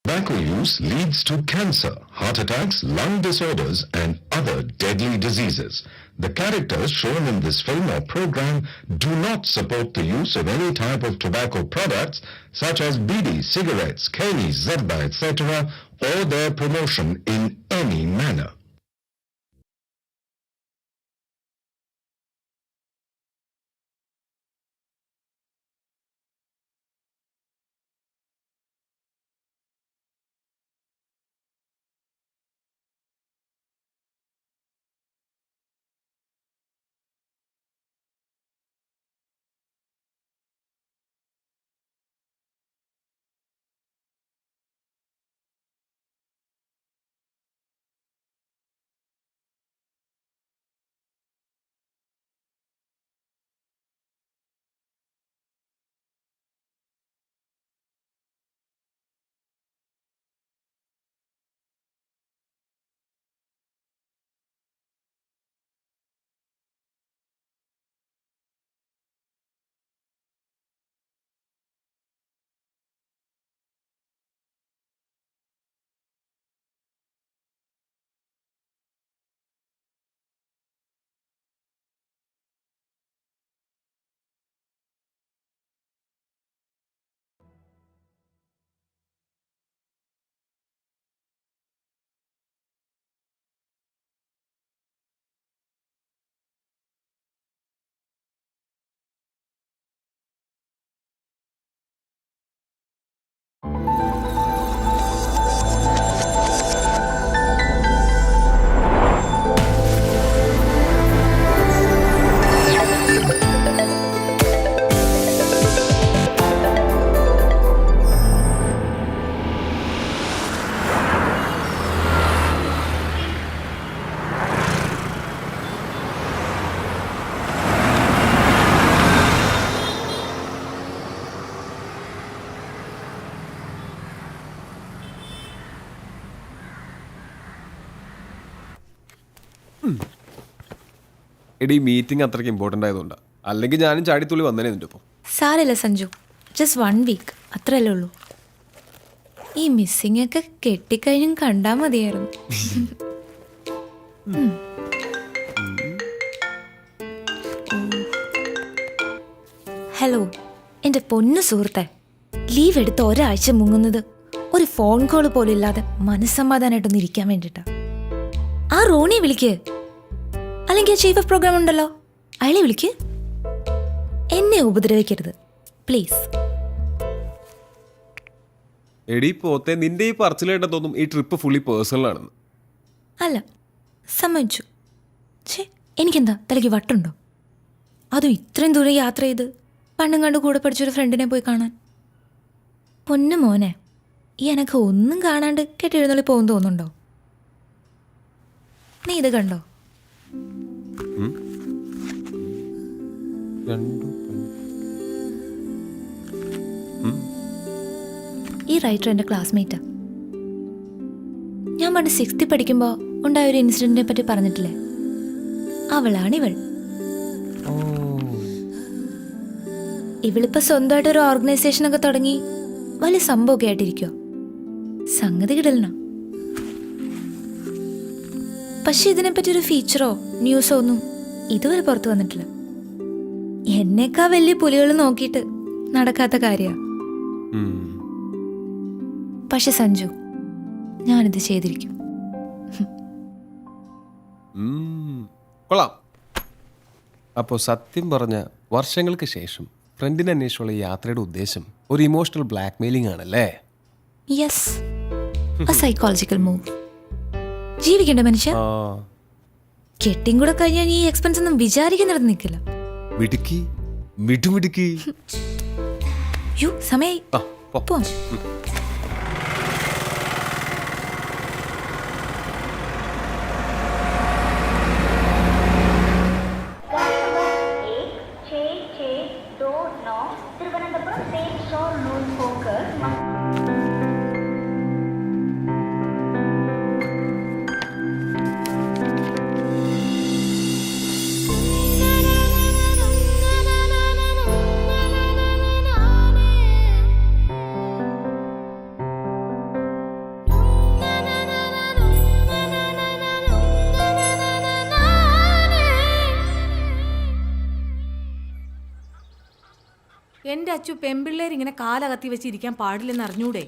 Tobacco use leads to cancer, heart attacks, lung disorders, and other deadly diseases. The characters shown in this film or program do not support the use of any type of tobacco products such as bidi, cigarettes, keni, zarda, etc., or their promotion in any manner. എടി meeting അത്രയ്ക്ക് important ആയതുകൊണ്ടാണ്, അല്ലെങ്കിൽ ഞാനും ചാടിത്തുള്ളി വന്നേനെ നിൻ്റെ ഒപ്പം. സാരമില്ല Sanju, just 1 week അത്രയല്ലേ ഉള്ളൂ. ഈ മിസ്സിംഗ് ഒക്കെ കെട്ടിക്കഴിഞ്ഞും കണ്ടാൽ മതിയായിരുന്നു. ഹലോ എൻ്റെ പൊന്നു സുഹൃത്തെ, ലീവ് എടുത്ത് ഒരാഴ്ച മുങ്ങുന്നത് ഒരു ഫോൺ കോൾ പോലും ഇല്ലാതെ മനസ്സമാധാനമായിട്ടൊന്ന് ഇരിക്കാൻ വേണ്ടിയിട്ടാ. ആ റോണിയെ വിളിക്ക്, അല്ലെങ്കിൽ ചീഫ് ഓഫ് പ്രോഗ്രാം ഉണ്ടല്ലോ അയാളെ വിളിക്ക്. എന്നെ ഉപദ്രവിക്കരുത് പ്ലീസ്. എടി പോത്തെ, നിന്റെ ഈ പറച്ചിൽ കേട്ടതൊന്നും ഈ ട്രിപ്പ് ഫുള്ളി പേഴ്സണൽ ആണെന്ന്. അല്ല, സമ്മതിച്ചു. ഛേ, എനിക്കെന്താ തലയ്ക്ക് വട്ടുണ്ടോ? അതും ഇത്രയും ദൂരം യാത്ര ചെയ്ത് പണ്ടും കണ്ട് കൂടെ പഠിച്ചൊരു ഫ്രണ്ടിനെ പോയി കാണാൻ. പൊന്നു മോനെ, ഈ എനക്ക് ഒന്നും കാണാണ്ട് കെട്ടിയെഴുന്നള്ളി പോകുന്നു തോന്നുന്നുണ്ടോ? നീ ഇത് കണ്ടോ? ഈ റൈറ്റർ എൻ്റെ ക്ലാസ്മേറ്റാ. ഞാൻ പണ്ട് 6th പഠിക്കുമ്പോൾ ഉണ്ടായ ഒരു ഇൻസിഡന്റിനെ പറ്റി പറഞ്ഞിട്ടില്ലേ, അവളാണിവൾ. ഇവളിപ്പോ സ്വന്തമായിട്ട് ഒരു ഓർഗനൈസേഷനൊക്കെ തുടങ്ങി വലിയ സംഭവമൊക്കെ ആയിട്ടിരിക്കുക. സംഗതി കിടലന. പക്ഷെ ഇതിനെപ്പറ്റി ഒരു ഫീച്ചറോ ന്യൂസോ ഒന്നും ഇതുവരെ പുറത്തു വന്നിട്ടില്ല. എന്നേക്കാ വലിയ പുലികൾ നോക്കിയിട്ട് നടക്കാത്ത കാര്യമാണ്. പക്ഷെ സഞ്ജു, ഞാനിത് ചെയ്തിരിക്കും. കൊള്ളാം. അപ്പോൾ സത്യം പറഞ്ഞ വർഷങ്ങൾക്ക് ശേഷം ഫ്രണ്ടിനെ അന്വേഷിച്ചുള്ള യാത്രയുടെ ഉദ്ദേശം ഒരു ഇമോഷണൽ ബ്ലാക്ക് മെയിലിംഗ് ആണല്ലേ? Yes, a psychological move. ജീവിക്കണ്ട മനുഷ്യ. കെട്ടിയും കൂടെ കഴിഞ്ഞാൽ ഈ എക്സ്പെൻസ് ഒന്നും വിചാരിക്കുന്നിടത്ത് നിൽക്കില്ല. മിടുക്കി, മിടുമിടുക്കി. യോ, സമയായി. പോവാം. അച്ചു പെമ്പിള്ളേർ ഇങ്ങനെ കാലകത്തി വെച്ചിരിക്കാൻ പാടില്ലെന്ന് അറിഞ്ഞൂടെ?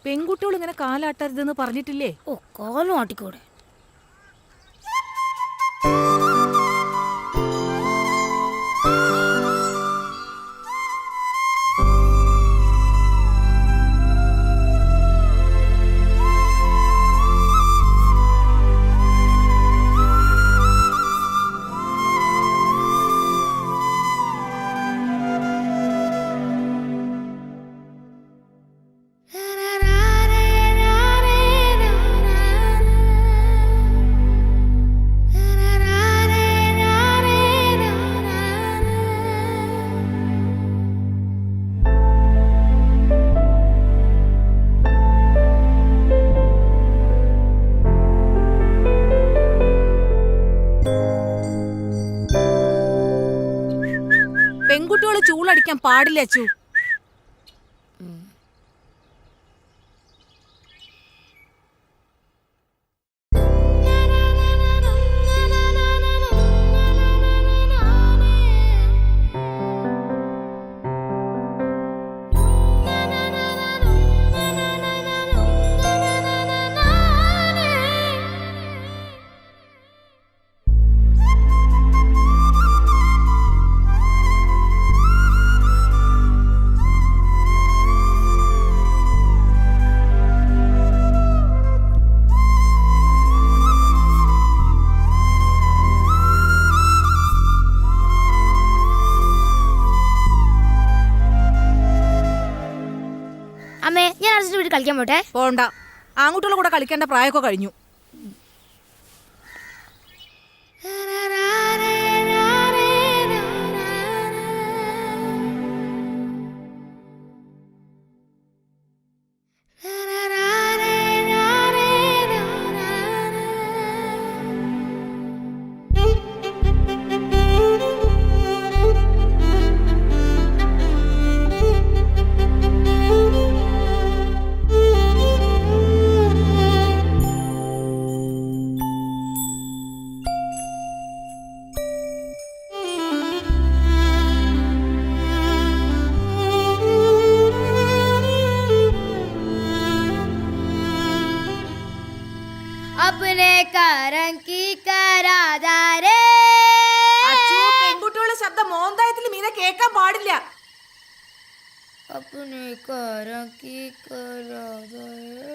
പെൺകുട്ടികൾ ഇങ്ങനെ കാലാട്ടരുതെന്ന് പറഞ്ഞിട്ടില്ലേ? ഓ, കാലും ആട്ടിക്കൂടെ. പെൺകുട്ടികൾ ചൂളടിക്കാൻ പാടില്ല അച്ചു. അമ്മേ, ഞാൻ അർജുൻ്റെ വീട്ടിൽ കളിക്കാൻ പോട്ടെ? പോണ്ട, ആൺകുട്ടികളുടെ കൂടെ കളിക്കേണ്ട പ്രായമൊക്കെ കഴിഞ്ഞു. अपने करम की करादारे. പെൺകുട്ടികളുടെ ശബ്ദം മോന്തായത്തിൽ മീനെ കേൾക്കാൻ പാടില്ല. अपने करम की करादारे.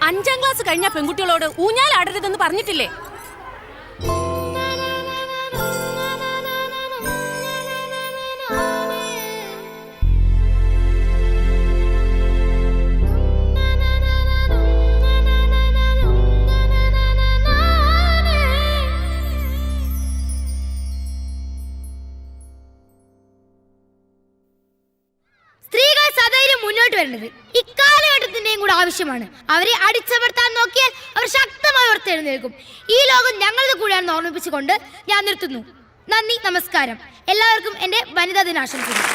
അഞ്ചാം ക്ലാസ് കഴിഞ്ഞ പെൺകുട്ടികളോട് ഊഞ്ഞാലാടരുതെന്ന് പറഞ്ഞിട്ടില്ലേ? മുന്നോട്ട് വരേണ്ടത് ഇക്കാലഘട്ടത്തിന്റെയും കൂടെ ആവശ്യമാണ്. അവരെ അടിച്ചമർത്താൻ നോക്കിയാൽ അവർ ശക്തമായി ഉയർത്തെഴുന്നേൽക്കും. ഈ ലോകം ഞങ്ങളുടെ കൂടെയാണെന്ന് ഓർമ്മിപ്പിച്ചുകൊണ്ട് ഞാൻ നിർത്തുന്നു. നന്ദി, നമസ്കാരം. എല്ലാവർക്കും എൻ്റെ വനിതാ ദിനാശംസകൾ.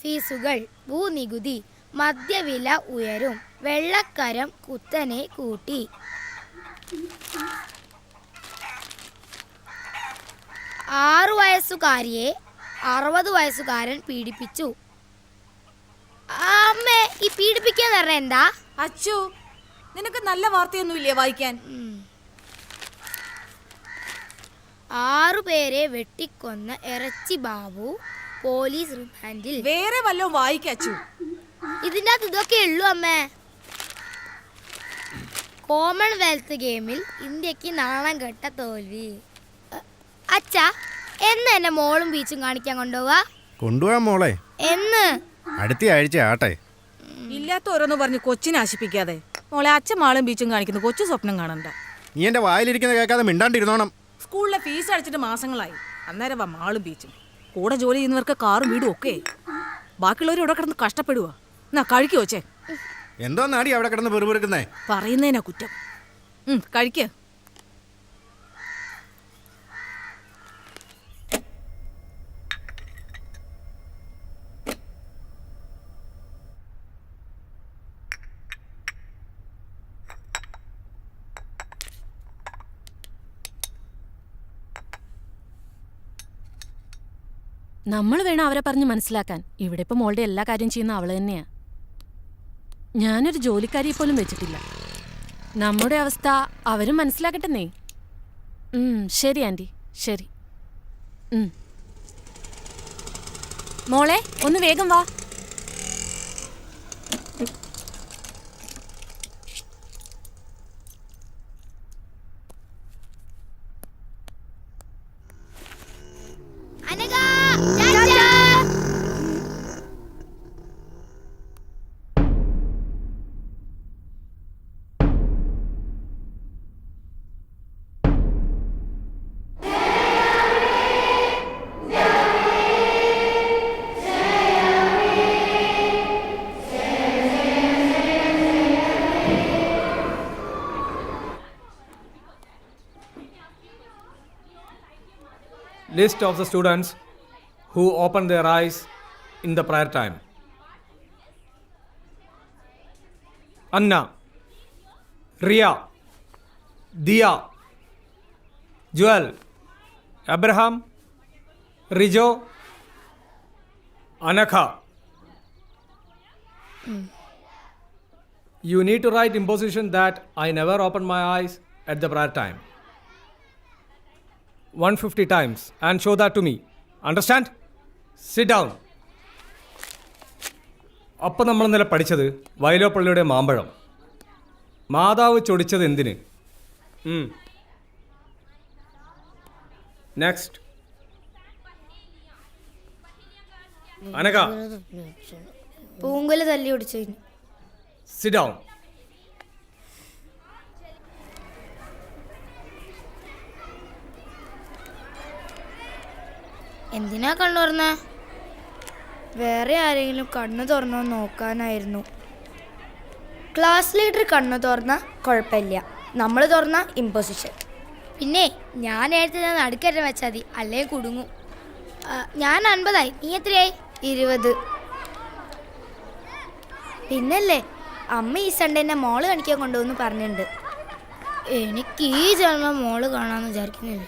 ഫീസുകൾ, ഭൂനികുതി, മദ്യവില ഉയരും, വെള്ളക്കരം കുത്തനെ കൂട്ടി. 6 വയസ്സുകാരിയെ 60 വയസ്സുകാരൻ പീഡിപ്പിച്ചു. അമ്മേ, ഈ പീഡിപ്പിക്കാന്ന് പറഞ്ഞ എന്താ? അച്ചു, നിനക്ക് നല്ല വാർത്തയൊന്നുമില്ലേ വായിക്കാൻ? 6 പേരെ വെട്ടിക്കൊന്ന ഇറച്ചി ബാബു പോലീസ് റിമാൻഡിൽ. വേറെ വല്ലതും വായിക്കച്ചു. ഇതിൻ്റെ അകത്ത് ഇതൊക്കെ ഉള്ളൂ അമ്മേ. കോമൺവെൽത്ത് ഗെയിമിൽ ഇന്ത്യക്ക് നാണം കെട്ട തോൽവി. അച്ഛാ, എന്ന് എന്നെ മോളും ബീച്ചും കാണിക്കാൻ കൊണ്ടുപോവാ മോളെ. എന്ന്? അടുത്ത ആഴ്ച ആട്ടെ. ഇല്ലാത്ത ഓരോന്ന് പറഞ്ഞ് കൊച്ചിനെ ആശിപ്പിക്കാതെ. മോളെ, അച്ഛൻ മാളും ബീച്ചും കാണിക്കുന്നു, കൊച്ചു സ്വപ്നം കാണണ്ട. നീ എന്റെ വായിലിരിക്കുന്ന കേൾക്കാതെ മിണ്ടാണ്ടിരുന്നോണം. സ്കൂളിലെ ഫീസ് അടിച്ചിട്ട് മാസങ്ങളായി. അന്നേരം വാ മാളും ബീച്ചും. കൂടെ ജോലി ചെയ്യുന്നവർക്ക് കാറും വീടും ഒക്കെ. ബാക്കിയുള്ളവർ ഇവിടെ കിടന്ന് കഷ്ടപ്പെടുക. എന്നാ കഴിക്കോ ചേ? എന്തോ നാടി അവിടെ കിടന്ന് പെറുപെറുക്കുന്നേ? പറയുന്നതിനാ കുറ്റം. കഴിക്ക. നമ്മൾ വേണം അവരെ പറഞ്ഞ് മനസ്സിലാക്കാൻ. ഇവിടെ ഇപ്പം മോളുടെ എല്ലാ കാര്യം ചെയ്യുന്ന അവള് തന്നെയാ. ഞാനൊരു ജോലിക്കാരിയെ പോലും വെച്ചിട്ടില്ല. നമ്മുടെ അവസ്ഥ അവരും മനസ്സിലാക്കട്ടെന്നേ. ശരി ആൻറ്റി, ശരി. മോളെ, ഒന്ന് വേഗം വാ. List of the students who opened their eyes in the prayer time. Anna, Ria, Dia, Joel, Abraham, Rijo, Anakha. You need to write imposition that I never opened my eyes at the prayer time 150 times and show that to me. Understand? Sit down. അപ്പം നമ്മൾ ഇന്നലെ പഠിച്ചത് വയലോപ്പള്ളിയുടെ മാമ്പഴം. മാതാവ് ചൊടിച്ചത് എന്തിന്? Next. അനക, പൂങ്കുല തല്ലി ഓടിച്ചു. Sit down. എന്തിനാ കണ്ണു തുറന്ന? വേറെ ആരെങ്കിലും കണ്ണു തുറന്നോ നോക്കാനായിരുന്നു. ക്ലാസ് ലീഡർ കണ്ണു തുറന്ന കുഴപ്പമില്ല, നമ്മൾ തുറന്ന ഇമ്പോസിഷൻ. പിന്നെ ഞാൻ നേരത്തെ നടുക്കറ്റം വെച്ചാൽ മതി, അല്ലേ കുടുങ്ങും. ഞാൻ 50ആയി, നീ എത്രയായി? 20. പിന്നല്ലേ അമ്മ ഈ സൺഡേ എന്നെ മോള് കാണിക്കാൻ കൊണ്ടുപോകുന്നു പറഞ്ഞിട്ടുണ്ട്. എനിക്ക് ഈ ജന്മം മോള് കാണാമെന്ന് വിചാരിക്കുന്നില്ല.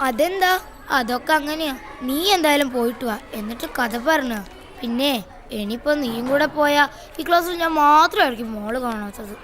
അതെന്താ? അതൊക്കെ അങ്ങനെയാ. നീ എന്തായാലും പോയിട്ട് വാ, എന്നിട്ട് കഥ പറഞ്ഞ. പിന്നെ ഇനിയിപ്പോൾ നീയും കൂടെ പോയാ ഈ ക്ലാസ്സിൽ ഞാൻ മാത്രമായിരിക്കും മോള് കാണാത്തത്.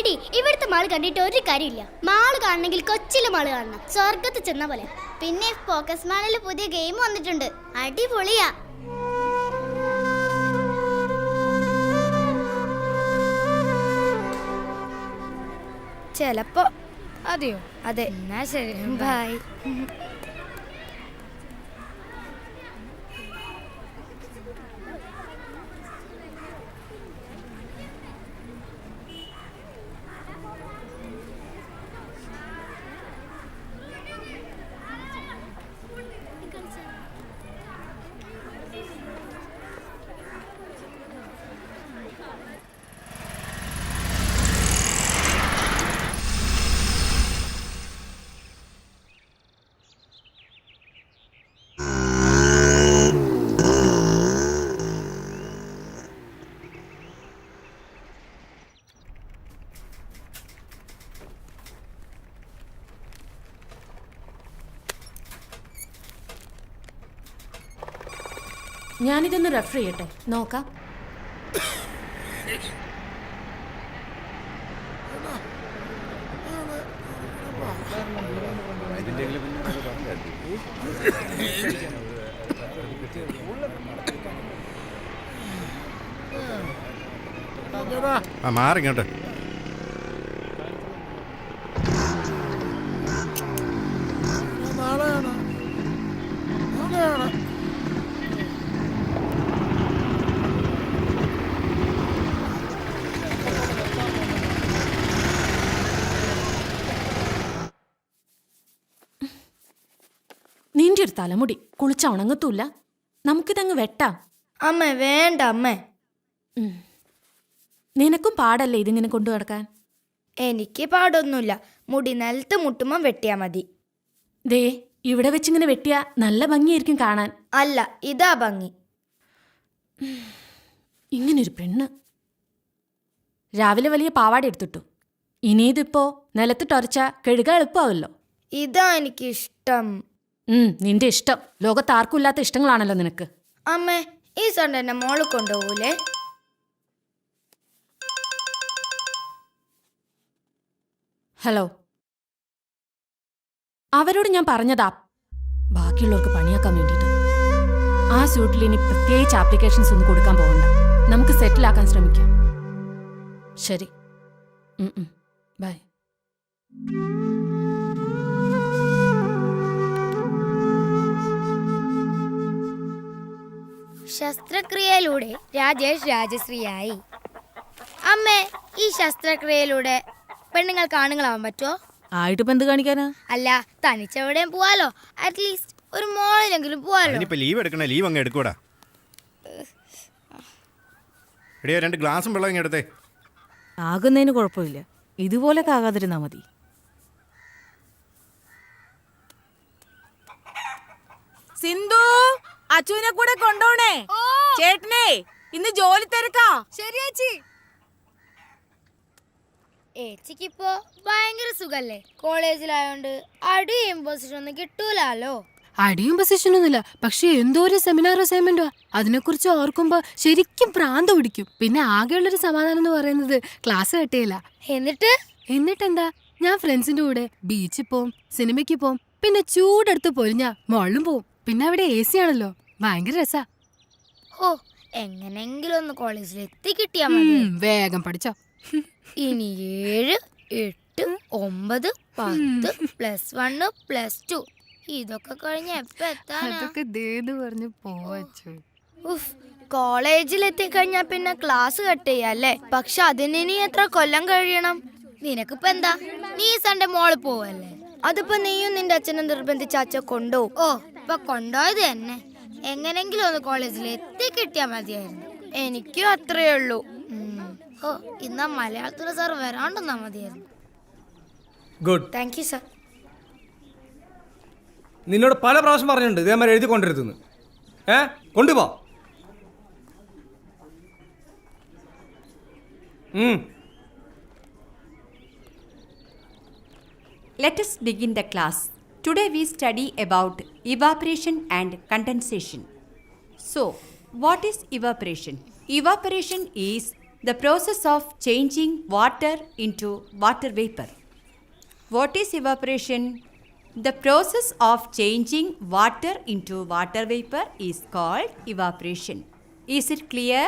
എടി ഇവിടുത്തെ മാള് കണ്ടിട്ട് ഒരു കാര്യമില്ല. മാള് കാണണമെങ്കിൽ കൊച്ചിയിലെ മാള് കാണണം. സ്വർഗത്ത് ചെന്ന പോലെ. പിന്നെ ഫോക്കസ് മാളിൽ പുതിയ ഗെയിം വന്നിട്ടുണ്ട്, അടിപൊളിയാ. ചിലപ്പോ. അതെയോ? അതെ. എന്നാ ശരി, ബൈ. ഞാനിതൊന്ന് റെഫർ ചെയ്യട്ടെ, നോക്കാം. മാറിങ്ങോട്ട്. നിന്റെ ഒരു തലമുടി കുളിച്ച ഉണങ്ങത്തൂല്ല. നമുക്കിതങ്ങ് വെട്ടാം. അമ്മ വേണ്ട അമ്മേ. നിനക്കും പാടല്ലേ ഇതിങ്ങനെ കൊണ്ടു നടക്കാൻ? എനിക്ക് പാടൊന്നുമില്ല. മുടി നിലത്ത് മുട്ടുമ്പം വെട്ടിയാ മതി. ദേ, ഇവിടെ വെച്ചിങ്ങനെ വെട്ടിയാ നല്ല ഭംഗിയായിരിക്കും കാണാൻ. അല്ല, ഇതാ ഭംഗി. ഇങ്ങനൊരു പെണ്ണ്. രാവിലെ വലിയ പാവാട എടുത്തിട്ടു. ഇനിയിതിപ്പോ നിലത്തിട്ടൊരച്ച കഴുക എളുപ്പമാവല്ലോ. ഇതാ എനിക്കിഷ്ടം. നിന്റെ ഇഷ്ടം. ലോകത്ത് ആർക്കും ഇല്ലാത്ത ഇഷ്ടങ്ങളാണല്ലോ നിനക്ക്. അമ്മേ, ഈ സൺഡേ എന്നെ മോള് കൊണ്ടുപോകൂലേ? ഹലോ, അവരോട് ഞാൻ പറഞ്ഞതാ ബാക്കിയുള്ളവർക്ക് പണിയാക്കാൻ വേണ്ടിയിട്ട്. ആ സ്യൂട്ടിൽ ഇനി പ്രത്യേകിച്ച് ആപ്ലിക്കേഷൻസ് ഒന്നും കൊടുക്കാൻ പോകണ്ട. നമുക്ക് സെറ്റിലാക്കാൻ ശ്രമിക്കാം. ശരി, ബൈ. ശസ്ത്രക്രിയയിലൂടെ രാജേഷ് രാജശ്രീയായി. അമ്മേ, ഈ ശസ്ത്രക്രിയയിലൂടെ പെണ്ണുങ്ങൾക്ക് ആണുങ്ങളാവാൻ പറ്റുമോ? ആയിട്ട് എന്ത് കാണിക്കാനാ? അല്ല, തനിച്ചെവിടെയും പോവാലോ. അറ്റ്ലീസ്റ്റ് ഒരു മോളിലെങ്കിലും പോവാലോ. ഇനിയിപ്പോ ലീവ് എടുക്കണേ, ലീവ് അങ്ങ് എടുക്കൂടാ. എടിയോ 2 ഗ്ലാസും വെള്ളം ഇങ്ങ് എടുത്തേ. ആകുന്നതിന് കുഴപ്പമില്ല, ഇതുപോലൊക്കെ ആകാതിരുന്നാ മതി. സിന്ധു, അച്ചുവിനെ കൂടെ കൊണ്ടോണേ. ചേട്ടനെ ഇന്ന് ജോലി തിരക്കാ. ശരിയേച്ചി. ഏച്ചിക്കിപ്പോ ഭയങ്കര സുഖല്ലേ? കോളേജിലായോണ്ട് അടിയും ഇമ്പോസിഷൻ ഒന്നും കിട്ടൂലോ. അടിയും പൊസിഷനൊന്നുമില്ല, പക്ഷെ എന്തോ ഒരു സെമിനാർ അസൈൻമെന്റോ. അതിനെക്കുറിച്ച് ഓർക്കുമ്പോ ശരിക്കും പ്രാന്ത് പിടിക്കും. പിന്നെ ആകെയുള്ളൊരു സമാധാനം എന്ന് പറയുന്നത് ക്ലാസ് കട്ടിയില്ല. എന്നിട്ടെന്താ, ഞാൻ ഫ്രണ്ട്സിന്റെ കൂടെ ബീച്ചിൽ പോവും, സിനിമയ്ക്ക് പോവും, പിന്നെ ചൂടെടുത്ത് പൊരിഞ്ഞ മോളിലും പോവും. പിന്നെ അവിടെ AC ആണല്ലോ, ഭയങ്കര രസാ. ഓ, എങ്ങനെങ്കിലും ഒന്ന് കോളേജിൽ എത്തി കിട്ടിയാ മതി. വേഗം പഠിച്ചോ. ഇനി 7, 8, 9, 10 +1 +2 ഇതൊക്കെ കഴിഞ്ഞ എപ്പ എത്താനാ? പറഞ്ഞു പോവച്ചു. കോളേജിൽ എത്തിക്കഴിഞ്ഞാ പിന്നെ ക്ലാസ് കട്ട് ചെയ്യാല്ലേ. പക്ഷെ അതിന് ഇനി എത്ര കൊല്ലം കഴിയണം? നിനക്കിപ്പോ എന്താ, നീ സൺഡേ മോള് പോവല്ലേ? അതിപ്പോ നീയും നിന്റെ അച്ഛനും നിർബന്ധിച്ച അച്ഛൻ കൊണ്ടുപോകും. ഓ, ഇപ്പൊ കൊണ്ടുപോയത് തന്നെ. എങ്ങനെങ്കിലും ഒന്ന് കോളേജിൽ എത്തി കിട്ടിയാ മതിയായിരുന്നു. എനിക്കും അത്രേ ഉള്ളൂ. ഓ, ഇന്നാ മലയാളത്തിലെ സാർ വരാണ്ടെന്നാ മതിയായിരുന്നു. ഗുഡ്. Thank you sir. നിന്നോട് പല പ്രാവശ്യം പറഞ്ഞിട്ടുണ്ട് ഇതേമാതിരി എഴുതി കൊണ്ടിരുത്തുന്നു. കൊണ്ടുപോ. Let us begin the class. Today we study about evaporation and condensation. So, what is evaporation? Evaporation is the process of changing water into water vapor. What is evaporation? The process of changing water into water vapor is called evaporation. Is it clear?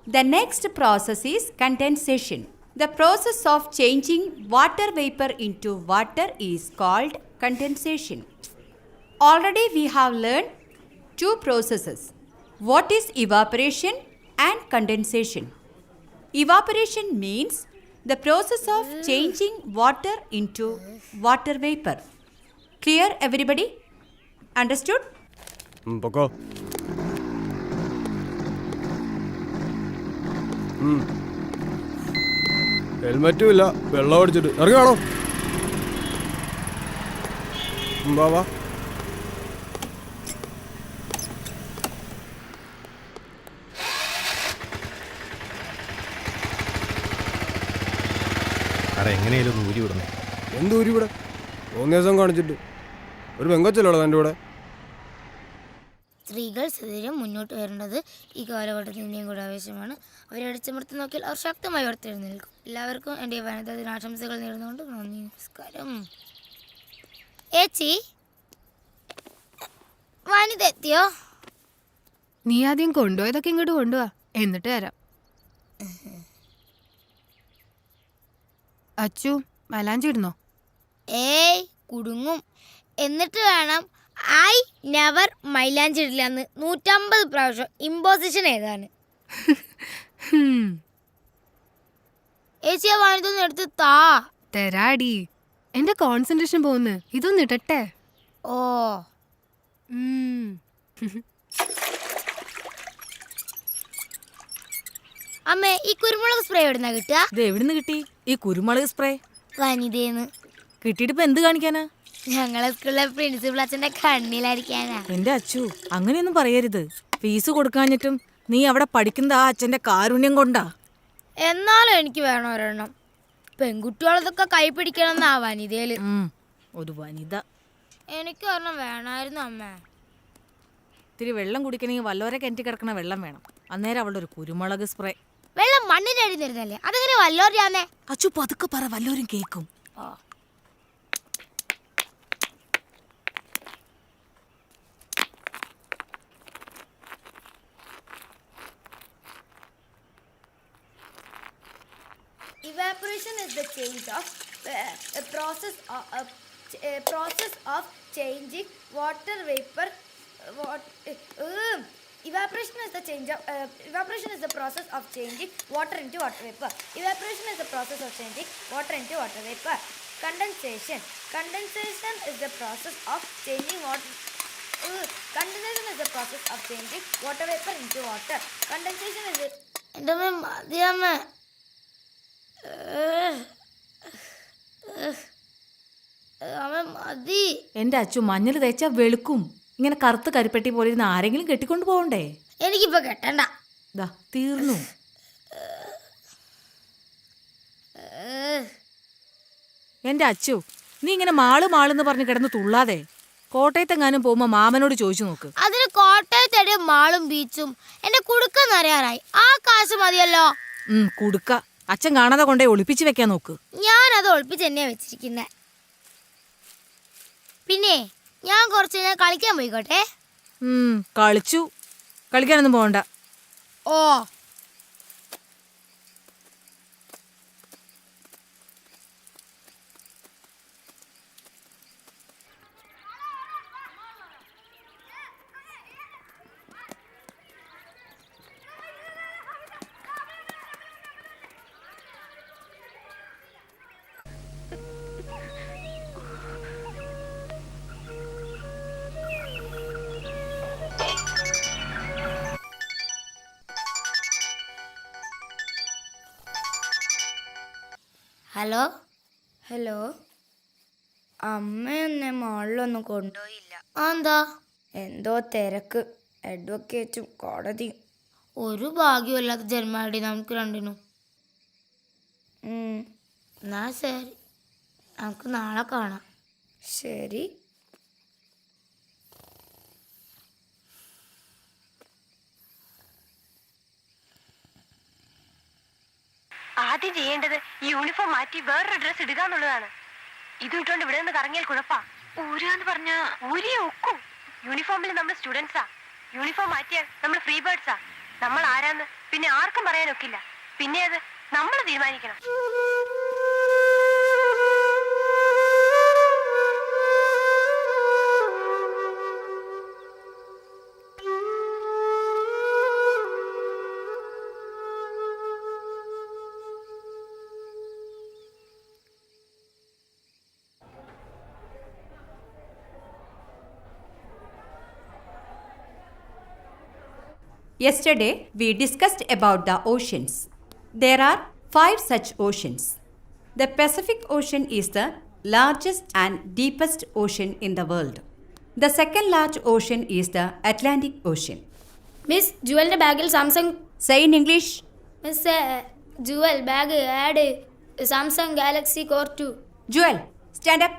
The next process is condensation. The process of changing water vapor into water is called condensation. Already we have learned two processes. What is evaporation and condensation? Evaporation means the process of changing water into water vapor. Clear, everybody? Understood? പൊക്കോ. ഹെൽമറ്റും ഇല്ല, വെള്ളം അടിച്ചിട്ട് ഇറങ്ങാണോ? വാ വാ. സാറേ എങ്ങനെയാലും ഒന്ന് ഊരി വിടണം. എന്ത് ഊരി ഇവിടെ? 3 ദിവസം കാണിച്ചിട്ട് ഒരു പെങ്കൊച്ചല്ലോ എൻ്റെ കൂടെ. സ്ത്രീകൾ സ്ഥിരം മുന്നോട്ട് വരേണ്ടത് ഈ കാലഘട്ടത്തിൻ്റെയും കൂടെ ആവശ്യമാണ്. അവരെ അടിച്ചമർത്തി നോക്കിയാൽ അവർ ശക്തമായി ഉയർത്തെഴുന്നേൽക്കും. എല്ലാവർക്കും എൻ്റെ വനിതാ ദിനാശംസകൾ നേർന്നുകൊണ്ട് നന്ദി, നമസ്കാരം. ഏച്ചി, വനിത എത്തിയോ? നീ ആദ്യം കൊണ്ടുപോയതൊക്കെ ഇങ്ങോട്ട് കൊണ്ടുപോവാ, എന്നിട്ട് തരാം. അച്ചു മലാഞ്ചി ഇടുന്നോ? ഏയ് കുടുങ്ങും. എന്നിട്ട് വേണം ഐ നെവർ മൈലാഞ്ചി ഇടില്ല എന്ന് 150 പ്രാവശ്യം ഇമ്പോസിഷൻ ഏതാണ്? ഏച്ചിയെ വനിതൊന്നും എടുത്ത് താ. തരാടി, എന്റെ കോൺസെൻട്രേഷൻ പോകുന്നു. ഇതൊന്നും ഇടട്ടെ. ഓ അമ്മേ, ഈ കുരുമുളക് സ്പ്രേ എവിടുന്നാ കിട്ടുക? ഇത് എവിടുന്ന് കിട്ടി ഈ കുരുമുളക് സ്പ്രേ? വനിതേന്ന്. കിട്ടിയിട്ട് ഇപ്പൊ എന്ത് കാണിക്കാനാ? ഞങ്ങളെ സ്കൂളിലെ പ്രിൻസിപ്പൾ അച്ഛന്റെ കണ്ണിലടിക്കാനാ. എന്റെ അച്ചു, അങ്ങനെയൊന്നും പറയരുത്. ഫീസ് കൊടുക്കാഞ്ഞിട്ടും നീ അവിടെ പഠിക്കുന്നത് ആ അച്ഛന്റെ കാരുണ്യം കൊണ്ടാ. എന്നാലും എനിക്ക് വേണം ഒരെണ്ണം. പെൺകുട്ടികളതൊക്കെ കൈ പിടിക്കണം എന്നാ വനിതയില്. ഒരു വനിത. എനിക്ക് ഒരെണ്ണം വേണമായിരുന്നു അമ്മ. ഇത്തിരി വെള്ളം കുടിക്കണമെങ്കിൽ വല്ലവരെ കിണറ്റി കിടക്കണ വെള്ളം വേണം. അന്നേരം അവളുടെ ഒരു കുരുമുളക് സ്പ്രേ. വെള്ളം മണ്ണിന്റെ അടി നിരുന്നല്ലേ, അതെങ്ങനെ വല്ലോരാന്നേ? അച്ചു പതുക്കെ പറ, വല്ലവരും കേൾക്കും. Evaporation is the change of process of changing water vapor. Evaporation is the process of changing water into water vapor. Evaporation is the process of changing water into water vapor. Condensation is the process of changing water. Condensation is the process of changing water vapor into water. Condensation is the. എൻ്റെ മതിയമ്മ. മതി. എന്റെ അച്ചു, മഞ്ഞൾ തേച്ചാ വെളുക്കും. ഇങ്ങനെ കറുത്ത് കരിപ്പെട്ടി പോലെ ഇരുന്ന് ആരെങ്കിലും കെട്ടിക്കൊണ്ട് പോകണ്ടേ? എനിക്കിപ്പോ കെട്ടണ്ട. തീർന്നു. എന്റെ അച്ചു, നീ ഇങ്ങനെ മാളെന്ന് പറഞ്ഞ് കിടന്ന് തുള്ളാതെ. കോട്ടയത്തെങ്ങാനും പോകുമ്പോ മാമനോട് ചോദിച്ചു നോക്ക്. അതിന് കോട്ടയത്തെ മാളും ബീച്ചും എന്റെ കുടുക്കെന്നറിയാറായി. ആ കാശ് മതിയല്ലോ. കുടുക്ക അച്ഛൻ കാണാതെ കൊണ്ടേ ഒളിപ്പിച്ച് വെക്കാൻ നോക്ക്. ഞാനത് ഒളിപ്പിച്ച് തന്നെയാ വെച്ചിരിക്കുന്നെ. പിന്നെ ഞാൻ കുറച്ച് ഞാൻ കളിക്കാൻ പോയിക്കോട്ടെ. കളിക്കാനൊന്നും പോകണ്ട. ഓ ഹലോ ഹലോ. അമ്മ എന്നെ മാളിലൊന്നും കൊണ്ടുപോയില്ല. എന്താ? എന്തോ തിരക്ക്, അഡ്വക്കേറ്റും കോടതിയും. ഒരു ഭാഗ്യമില്ലാത്ത ജന്മാടി നമുക്ക് രണ്ടിനും. എന്നാ ശരി, നമുക്ക് നാളെ കാണാം. ശരി. ആദ്യം ചെയ്യേണ്ടത് ഈ യൂണിഫോം മാറ്റി വേറൊരു ഡ്രസ് ഇടുക എന്നുള്ളതാണ്. ഇത് ഇട്ടുകൊണ്ട് ഇവിടെ നിന്ന് കറങ്ങിയാൽ കുഴപ്പാ. ഊരാന്ന് പറഞ്ഞാ ഊരിയെ ഒക്കും. യൂണിഫോമിൽ നമ്മൾ സ്റ്റുഡൻസാ. യൂണിഫോം മാറ്റിയാൽ നമ്മൾ ഫ്രീ ബേർഡ്സാ. നമ്മൾ ആരാന്ന് പിന്നെ ആർക്കും പറയാനൊക്കില്ല. പിന്നെ അത് നമ്മൾ തീരുമാനിക്കണം. Yesterday, we discussed about the oceans. There are 5 such oceans. The Pacific Ocean is the largest and deepest ocean in the world. The second large ocean is the Atlantic Ocean. Miss ജുവലിന്റെ ബാഗിൽ Samsung. Say in English. Miss Jewel bag had Samsung Galaxy Core 2. Joel, stand up.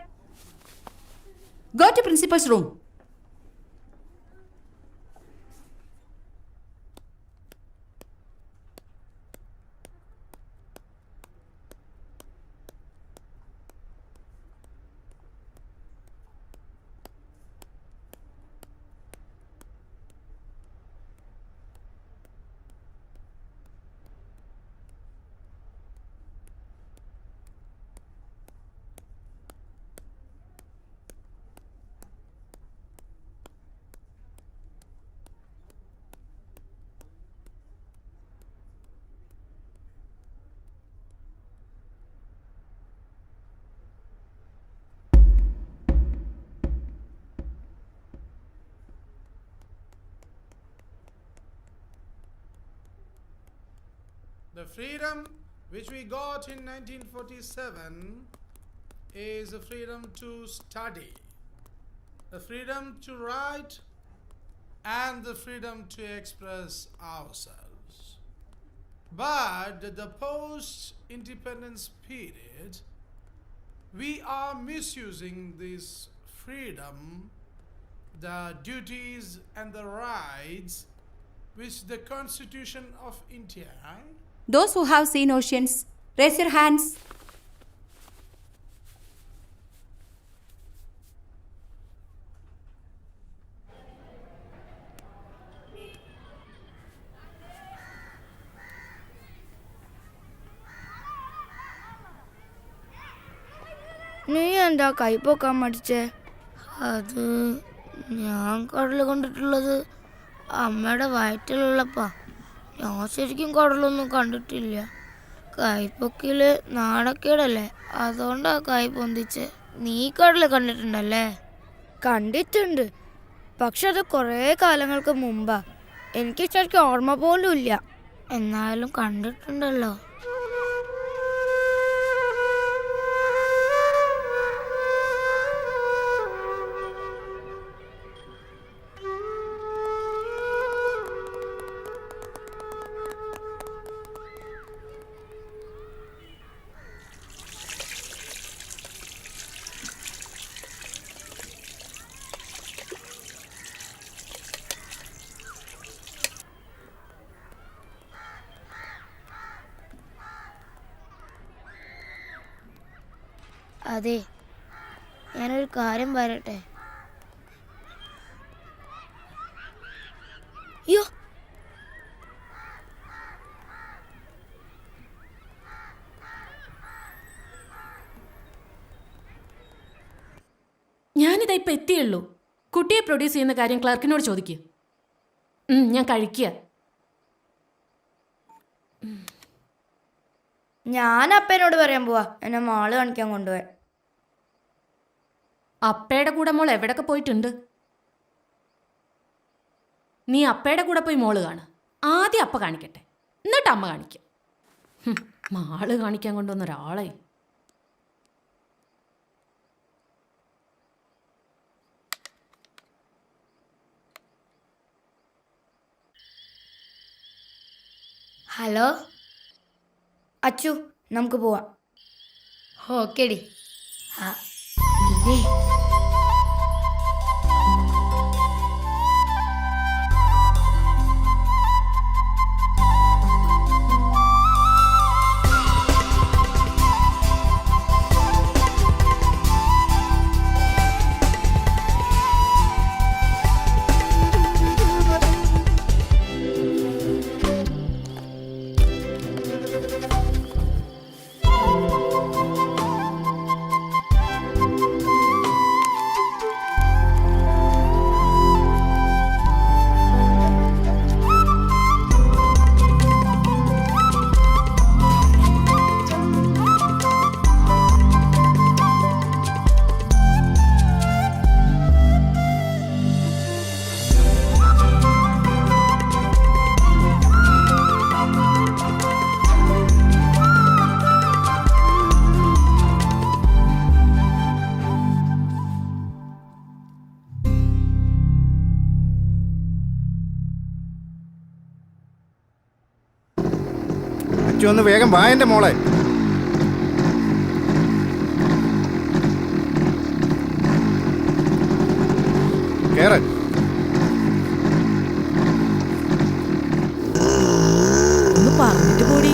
Go to principal's room. The freedom which we got in 1947 is the freedom to study, the freedom to write, and the freedom to express ourselves. But the post-independence period, we are misusing this freedom, the duties and the rights which the Constitution of India. Those who have seen oceans, raise your hands. നീ എന്താ കൈ പൊക്കാൻ മടിച്ചേ? അത് ഞാൻ കടൽ കണ്ടിട്ടുള്ളത് അമ്മയുടെ വയറ്റിലുള്ളപ്പാ. ഞാൻ ശരിക്കും കടലൊന്നും കണ്ടിട്ടില്ല. കൈപ്പൊക്കില് നാണക്കേടല്ലേ, അതുകൊണ്ടാ കൈ പൊന്തിച്ച്. നീ കടൽ കണ്ടിട്ടുണ്ടല്ലേ? കണ്ടിട്ടുണ്ട്, പക്ഷെ അത് കുറേ കാലങ്ങൾക്ക് മുമ്പാ. എനിക്ക് ശരിക്കും ഓർമ്മ പോലും ഇല്ല. എന്നാലും കണ്ടിട്ടുണ്ടല്ലോ. അതെ, ഞാനൊരു കാര്യം പറയട്ടെ. അയ്യോ, ഞാനിതാ ഇപ്പം എത്തിയുള്ളൂ. കുട്ടിയെ പ്രൊഡ്യൂസ് ചെയ്യുന്ന കാര്യം ക്ലർക്കിനോട് ചോദിക്കുക. ഞാൻ കഴിക്കുക. ഞാൻ അപ്പനോട് പറയാൻ പോവാ എന്നെ മാള് കാണിക്കാൻ കൊണ്ടുപോയി. അപ്പയുടെ കൂടെ മോൾ എവിടെയൊക്കെ പോയിട്ടുണ്ട്? നീ അപ്പയുടെ കൂടെ പോയി മോള് കാണുക. ആദ്യം അപ്പ കാണിക്കട്ടെ, എന്നിട്ട് അമ്മ കാണിക്കാം. മാള് കാണിക്കാൻ കൊണ്ടുവന്ന ഒരാളെ. ഹലോ അച്ചു, നമുക്ക് പോവാം. ഓക്കേടി. അച്ചു ഒന്ന് വേഗം വാ എൻ്റെ മോളെ. കേറ്. ഒന്ന് പറഞ്ഞിട്ട് പോടി.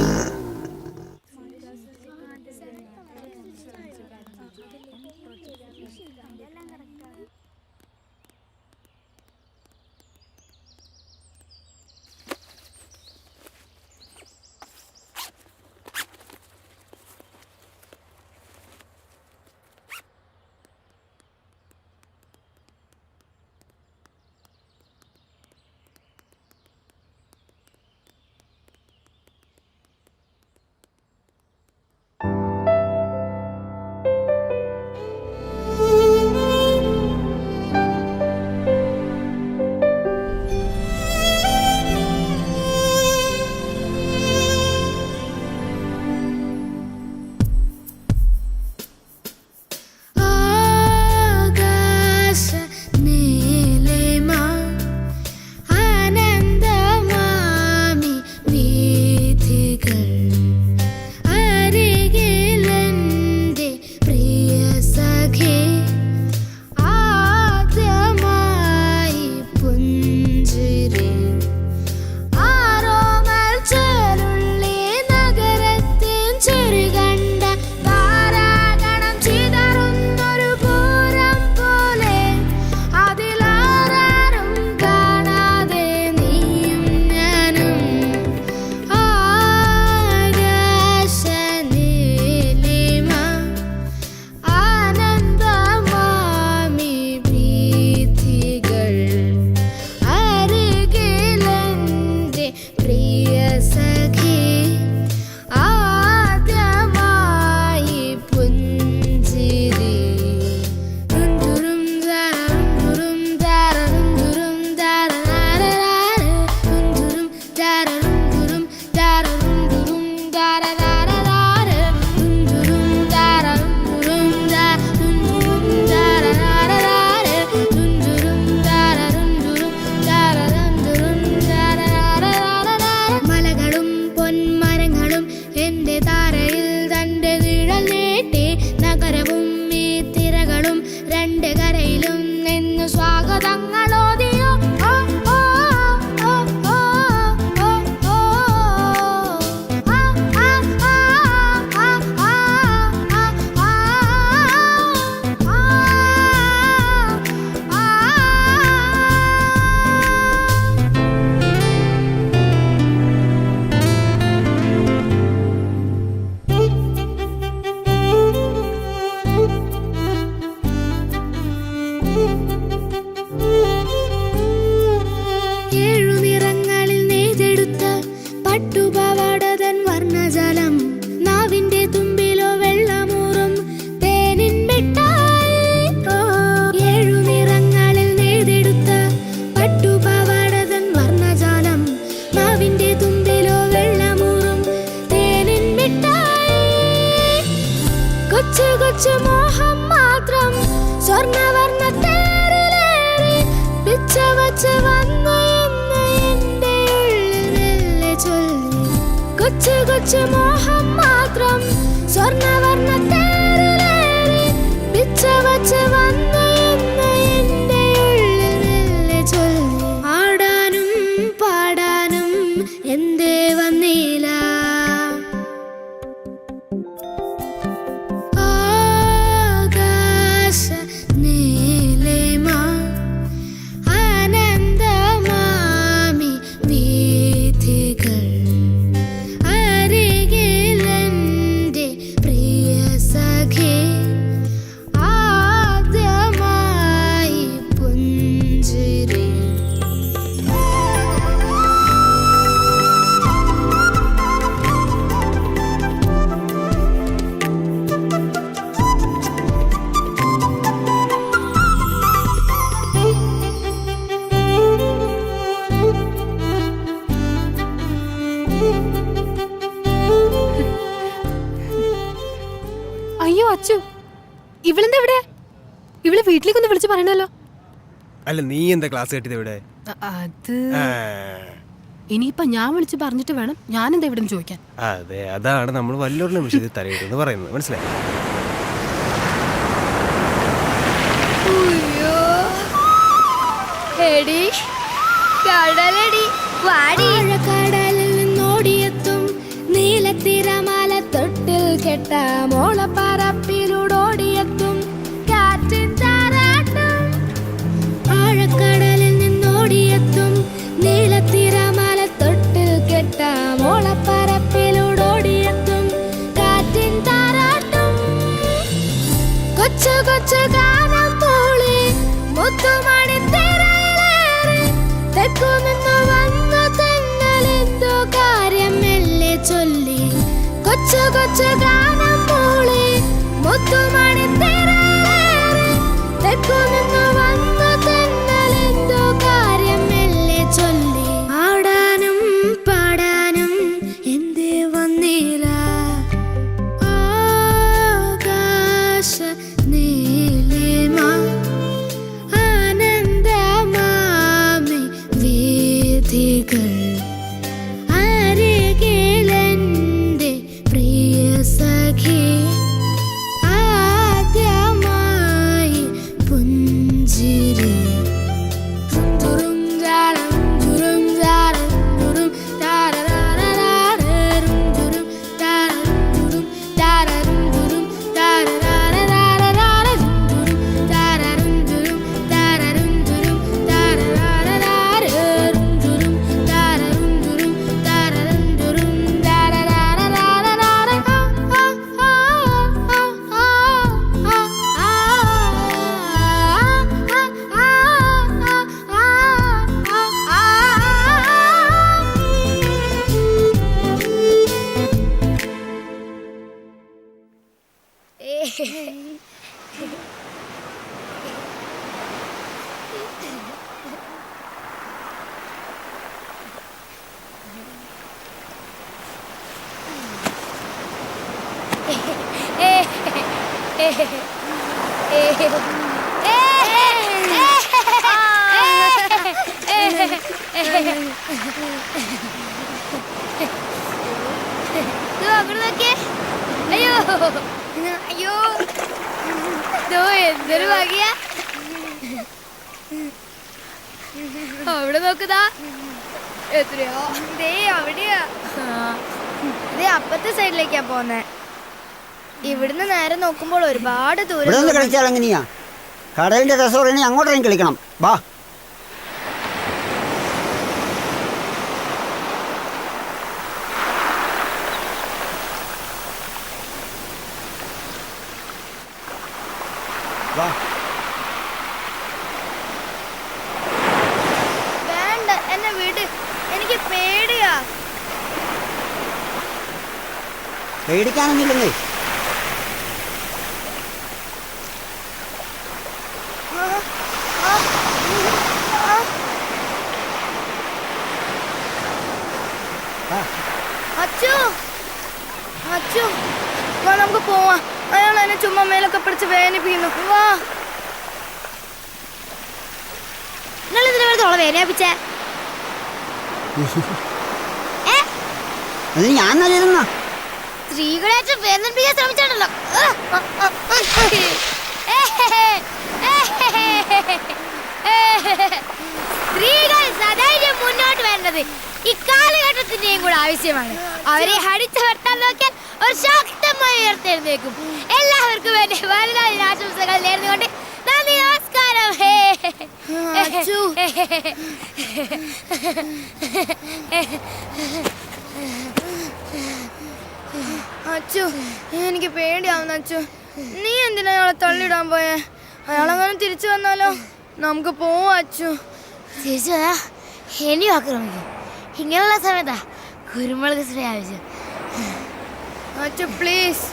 അച്ചു ഇവളെന്താ ഇവിടെ? ഇവളെ വീട്ടിലേക്ക് ഒന്ന് വിളിച്ച് പറയണല്ലോ. അല്ല നീ എന്താ ക്ലാസ് കെട്ടിയത് ഇവിടെ? അത് ഇനിയിപ്പൊ ഞാൻ വിളിച്ച് പറഞ്ഞിട്ട് വേണം ഞാനെന്താ ഇവിടെ ചോദിക്കാൻ. അതെ, അതാണ് നമ്മൾ വല്ലൊരു നിമിഷത്തിൽ തലയിട്ടെന്ന് പറയുന്നത്, മനസ്സിലായി? കടലിൽ നിന്നോടിയെത്തും നീലത്തിരമാല തൊട്ടിൽ കെട്ട മോളപ്പറപ്പിലൂടോടിയെത്തും കാറ്റിൻ താരാട്ടും. ആഴക്കടലിൽ നിന്നോടിയെത്തും നീലത്തിരമാല തൊട്ടിൽ കെട്ട മോളപ്പറപ്പിലൂടോടിയെത്തും കാറ്റിൻ താരാട്ടും. കൊച്ചു കൊച്ചു ഗാനം പോലെ മുത്തുമണി തിരയിലേറി തെക്കു നിന്നു വന്നു തെന്നലെന്തോ കാര്യം മെല്ലെ ചൊല്ലി. കൊച്ചു കൊച്ചു ഗാനം പോലെ മുത്തുമണി തിരയിലേറി തെക്കു നിന്നു വന്നു തെന്നലെന്തോ കാര്യം മെല്ലെ ചൊല്ലി. ആടാനും പാടാനും എന്തേ വന്നില്ല ആകാശ നീലിമ ആനന്ദമാമി വീഥികൾ അരികിലെന്റെ പ്രിയ സഖി ആദ്യമായി പുഞ്ചിരി. തുറും ജാലം തുറും ജാലം തുറും താരരാരരാരരും തുറും താരരും തുറും താരരും തുറും താരരാരരാരരും തുറും താരരും തുറും താരരും തുറും താരരാരരാരരും തുറും താരരും തുറും താരരും തുറും താരരാരരാരരാരം. അയ്യോ അയ്യോ എന്തൊരു ഭാഗ്യ. അവിടെ നോക്കുതാ എത്രയോ ദേ അവിടെയാ. ദേ അപ്പത്തെ സൈഡിലേക്കാ പോന്നെ. ഇവിടുന്ന് നേരെ നോക്കുമ്പോൾ ഒരുപാട് ദൂരം കളിച്ചാൽ എങ്ങനെയാ? കടലിന്റെ രസം അങ്ങോട്ടേക്കും കളിക്കണം. വാ. വേണ്ട, എന്നെ വിട്, എനിക്ക് പേടിയാ. പേടിക്കാനൊന്നുമില്ലെന്നേ. അച്ചു അച്ചു വാ, നമുക്ക് പോവാ. അയാൾ എന്നെ ചുമ്മാ മേലൊക്കെ പിടിച്ച് വേദനിപ്പിക്കുന്നു. വാ. നിങ്ങൾ ഇതിനെ വെറുതെ വേദനിപ്പിച്ചേ? ഞാൻ നല്ലതെന്നാ സ്ത്രീകളായിട്ട് വേദനിപ്പിക്കാൻ ശ്രമിച്ചാണല്ലോ. സ്ത്രീകൾ സധൈര്യം മുന്നോട്ട് വേണ്ടത് ഈ കാലഘട്ടത്തിന്റെയും കൂടെ ആവശ്യമാണ്. അവരെ അടിച്ചു വരുത്താൻ നോക്കിയാൽ ഒരു ശക്തമായി ഉയർത്തെഴുന്നേക്കും. എല്ലാവർക്കും വേണ്ടി വലുതായ ആശംസകൾ നേർന്നുകൊണ്ട് നന്ദി, നമസ്കാരം. അച്ചു, എനിക്ക് പേടിയാവുന്നു. അച്ചു, നീ എന്തിനാ അയാളെ തള്ളിയിടാൻ പോയേ? അയാളങ്ങനെ തിരിച്ചു വന്നാലോ? നമുക്ക് പോവാ അച്ചു. തിരിച്ചു വരാ ഇനിയും ആക്രമിക്കും. ഇങ്ങനെയുള്ള സമയത്താ കുരുമുളക് സ്പ്രേ ആവശ്യം. അച്ചു പ്ലീസ്,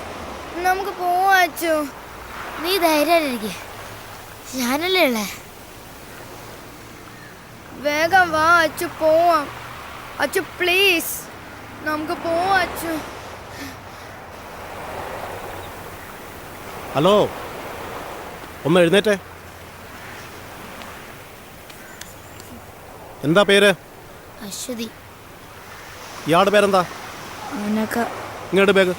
നമുക്ക് പോവാ അച്ചു. നീ ധൈര്യമായിട്ടിരിക്കെ, ഞാനല്ലേ ഉള്ളേ. വേഗം വാ അച്ചു, പോവാം. അച്ചു പ്ലീസ്, നമുക്ക് പോവാ അച്ചു. ഹലോ, ഒന്ന് എഴുന്നേറ്റേ. എന്താ പേര്? അശ്വതി. ഇയാളുടെ പേരെന്താ? അങ്ങനൊക്കെ ഇങ്ങോട്ട് ബാഗ്.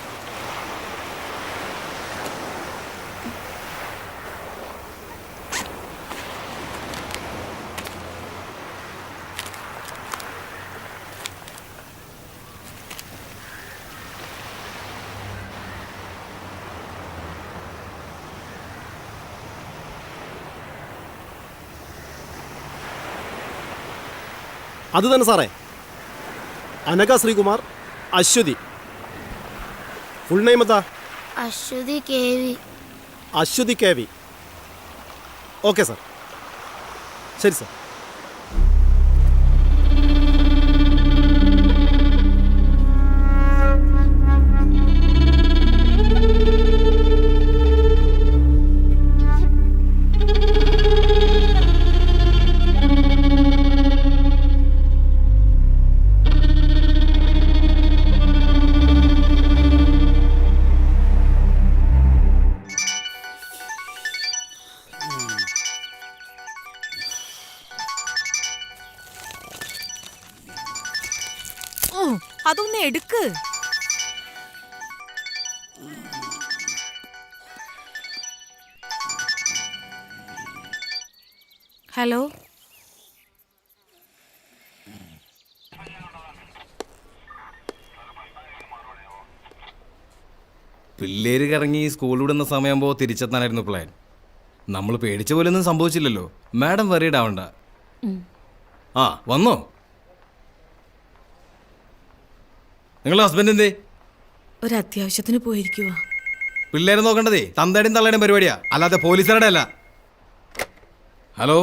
അത് തന്നെ സാറേ. അനഘ ശ്രീകുമാർ, അശ്വതി. ഫുൾ നെയിം എന്താ? Aswathy KV. Aswathy KV. Okay sir. ശരി സാർ. അതൊന്ന് എടുക്ക്. ഹലോ, പിള്ളേര് കറങ്ങി സ്കൂൾ വിടുന്ന സമയമാകുമ്പോൾ തിരിച്ചെത്താനായിരുന്നു പ്ലാൻ. നമ്മൾ പേടിച്ച പോലൊന്നും സംഭവിച്ചില്ലല്ലോ. മാഡം വറീഡ് ആവണ്ട. ആ വന്നോ? നിങ്ങളുടെ ഹസ്ബൻഡ് എന്തേ? ഒരു അത്യാവശ്യത്തിന് പോയിരിക്കുക. പിള്ളേരെ നോക്കേണ്ടതേ തന്തയുടെയും തള്ളയുടെയും പരിപാടിയാ, അല്ലാതെ പോലീസുകാരുടെ അല്ല. ഹലോ,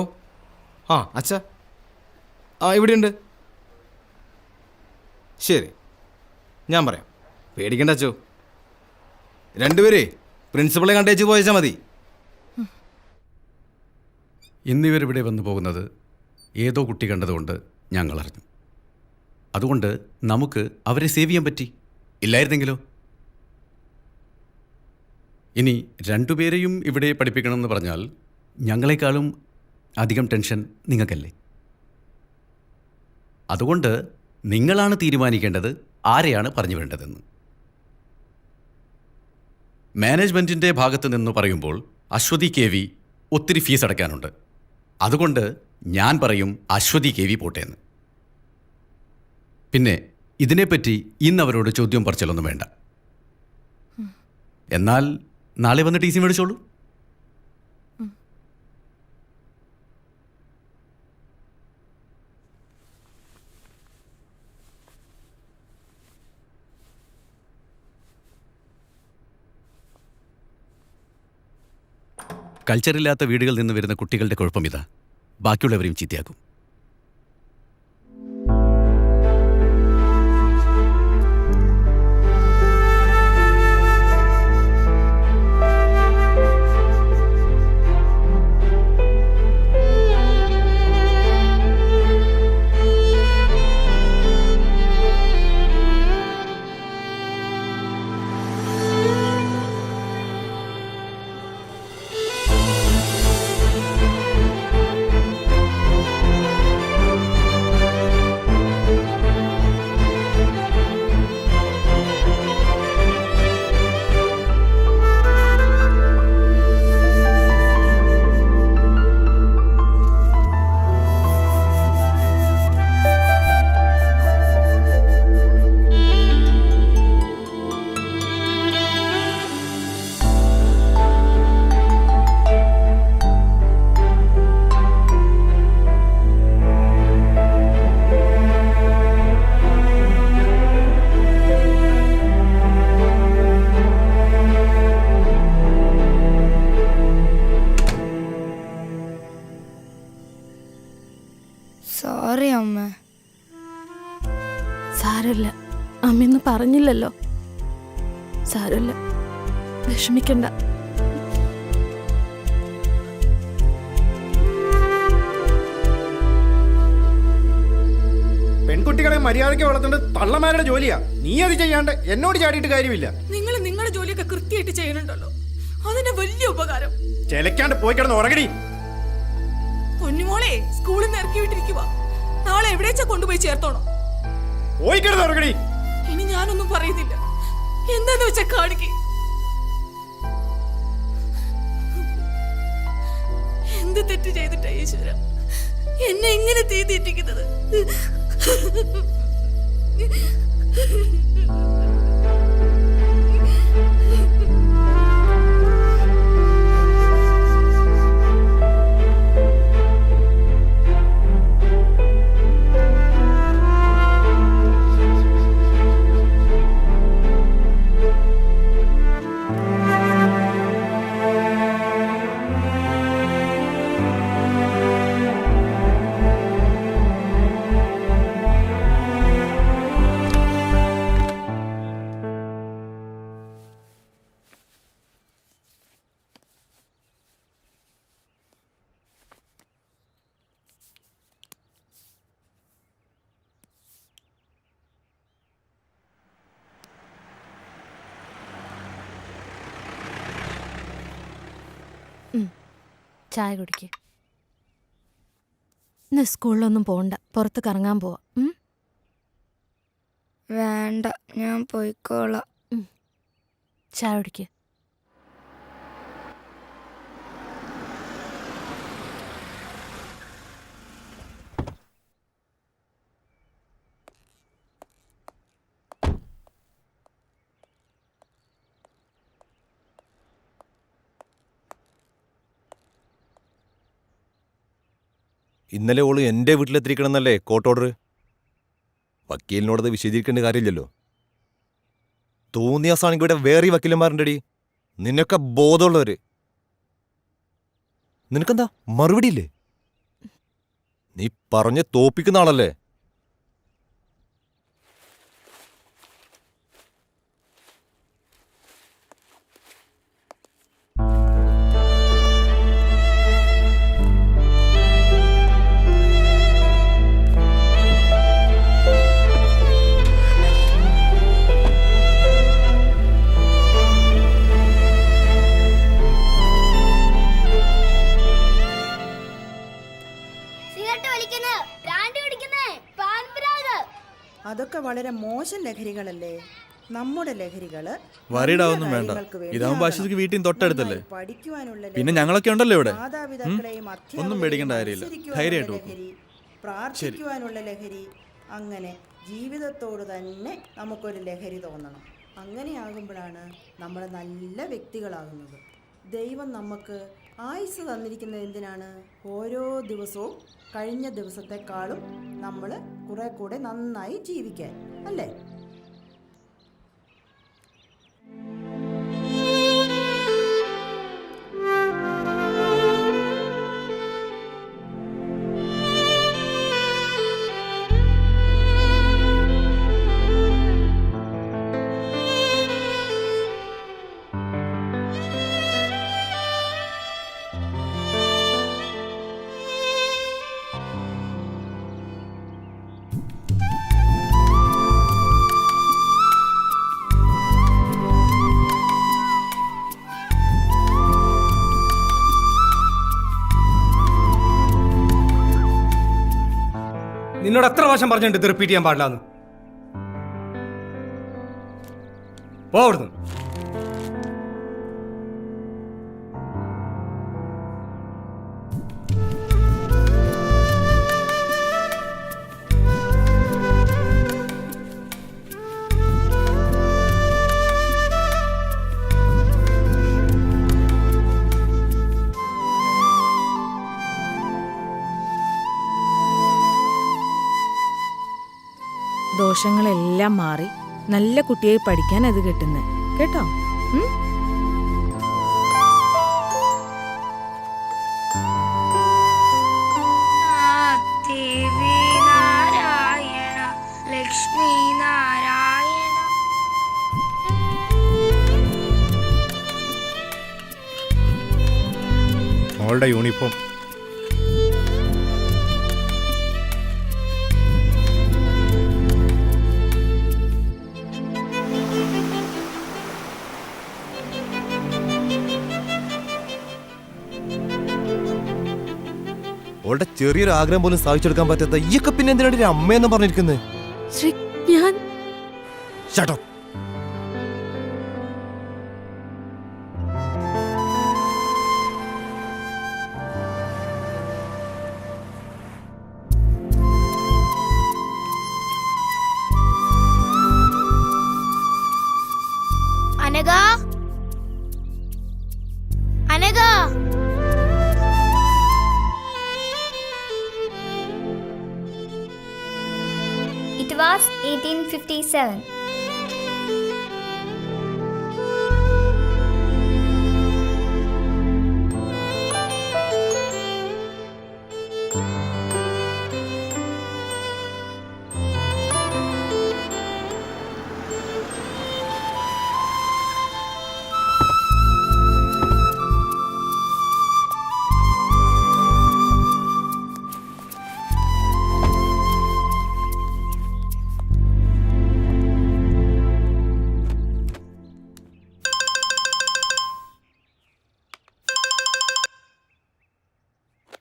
ആ അച്ഛാ, ആ ഇവിടെയുണ്ട്. ശരി, ഞാൻ പറയാം. പേടിക്കണ്ട അച്ചോ. രണ്ടുപേരേ പ്രിൻസിപ്പളെ കണ്ടേച്ച് പോയച്ചാൽ മതി. ഇന്നിവരിവിടെ വന്നു പോകുന്നത് ഏതോ കുട്ടി കണ്ടതുകൊണ്ട് ഞങ്ങൾ അറിഞ്ഞു. അതുകൊണ്ട് നമുക്ക് അവരെ സേവ് ചെയ്യാൻ പറ്റി. ഇല്ലായിരുന്നെങ്കിലോ? ഇനി രണ്ടുപേരെയും ഇവിടെ പഠിപ്പിക്കണമെന്ന് പറഞ്ഞാൽ ഞങ്ങളെക്കാളും അധികം ടെൻഷൻ നിങ്ങൾക്കല്ലേ? അതുകൊണ്ട് നിങ്ങളാണ് തീരുമാനിക്കേണ്ടത് ആരെയാണ് പറഞ്ഞു വേണ്ടതെന്ന്. മാനേജ്മെൻറ്റിൻ്റെ ഭാഗത്ത് നിന്ന് പറയുമ്പോൾ അശ്വതി KV ഒത്തിരി ഫീസ് അടയ്ക്കാനുണ്ട്. അതുകൊണ്ട് ഞാൻ പറയും അശ്വതി KV പോട്ടേന്ന്. പിന്നെ ഇതിനെപ്പറ്റി ഇന്നവരോട് ചോദ്യം പറച്ചിലൊന്നും വേണ്ട. എന്നാൽ നാളെ വന്ന് TC മേടിച്ചോളൂ. കൾച്ചറില്ലാത്ത വീടുകളിൽ നിന്ന് വരുന്ന കുട്ടികളുടെ കുഴപ്പം ഇതാ, ബാക്കിയുള്ളവരെയും ചീത്തയാക്കും. സോറി അമ്മ. സാരമില്ല, അമ്മയൊന്നും പറഞ്ഞില്ലല്ലോ. സാരമില്ല, വിഷമിക്കണ്ട. പെൺകുട്ടികളെ മര്യാദയ്ക്ക് വളർത്തേണ്ടത് തള്ളമാരുടെ ജോലിയാ. നീ അത് ചെയ്യാണ്ട് എന്നോട് ചാടിയിട്ട് കാര്യമില്ല. നിങ്ങൾ നിങ്ങളുടെ ജോലിയൊക്കെ കൃത്യമായിട്ട് ചെയ്യുന്നുണ്ടല്ലോ, അതിന്റെ വലിയ ഉപകാരം. ചെലക്കാണ്ട് പോയി കിടന്ന് ഉറങ്ങടി. പൊന്നുമോളെ സ്കൂളിൽ നിന്ന് ഇറക്കി വിട്ടിരിക്കുക. നാളെ എവിടെച്ചാ കൊണ്ടുപോയി ചേർത്തോണം? പോയി കിടന്ന് ഉറങ്ങടി. ഇനി ഞാനൊന്നും പറയുന്നില്ല. എന്താന്ന് വെച്ചാ കാണിക്ക്. എന്ത് തെറ്റ് ചെയ്തിട്ടാ ഈശ്വര എന്നെ എങ്ങനെ തീ തീറ്റിക്കുന്നത്? ചായ കുടിക്ക്. ഇന്ന് സ്കൂളിലൊന്നും പോണ്ട, പുറത്ത് കറങ്ങാൻ പോവാ. വേണ്ട, ഞാൻ പോയിക്കോളാം. ചായ കുടിക്ക്. ഇന്നലെ ഓള് എൻ്റെ വീട്ടിലെത്തിരിക്കണമെന്നല്ലേ കോർട്ട് ഓർഡർ? വക്കീലിനോടത് വിശദീകരിക്കേണ്ട കാര്യമില്ലല്ലോ. തോന്നിയാസാണെങ്കിൽ ഇവിടെ വേറെ വക്കീലന്മാരുണ്ടടി, നിന്നൊക്കെ ബോധമുള്ളവര്. നിനക്കെന്താ മറുപടിയില്ലേ? നീ പറഞ്ഞ് തോപ്പിക്കുന്ന ആളല്ലേ? അതൊക്കെ വളരെ മോശം ലഹരികളല്ലേ? നമ്മുടെ ലഹരികള് വരീടാവൊന്നും വേണ്ട. ഇതാവുമ്പോ ആശുപത്രിക്ക് വീട്ടിൽ തൊട്ടടുത്തല്ലേ. പിന്നെ ഞങ്ങളൊക്കെ ഉണ്ടല്ലോ ഇവിടെ. ഒന്നും പേടിക്കേണ്ട കാര്യമില്ല. ധൈര്യമായിട്ട് ലഹരി, പ്രാർത്ഥിക്കുവാനുള്ള ലഹരി, അങ്ങനെ ജീവിതത്തോട് തന്നെ നമുക്കൊരു ലഹരി തോന്നണം. അങ്ങനെയാകുമ്പോഴാണ് നമ്മൾ നല്ല വ്യക്തികളാകുന്നത്. ദൈവം നമുക്ക് ആയുസ് തന്നിരിക്കുന്നത് എന്തിനാണ്? ഓരോ ദിവസവും കഴിഞ്ഞ ദിവസത്തെക്കാളും നമ്മൾ കുറെ കൂടെ നന്നായി ജീവിക്കാൻ, അല്ലേ? നിന്നോട് എത്ര പ്രാവശ്യം പറഞ്ഞിട്ടുണ്ട് ഇത് റിപ്പീറ്റ് ചെയ്യാൻ പാടില്ലാന്ന്? പോവിടുന്നു. ദോഷങ്ങളെല്ലാം മാറി നല്ല കുട്ടിയായി പഠിക്കാൻ അത് കിട്ടുന്നത് കേട്ടോ. ദേവി നാരായണ ലക്ഷ്മി നാരായണ. മോളുടെ യൂണിഫോം ഓളുടെ ചെറിയൊരു ആഗ്രഹം പോലും സാധിച്ചെടുക്കാൻ പറ്റാത്ത ഈയൊക്കെ പിന്നെ എന്തിനാണ് ഒരു അമ്മയെന്ന് പറഞ്ഞിരിക്കുന്നത്? ശ്രീ ഞാൻ Shut up. Anagha Anagha It was 1857.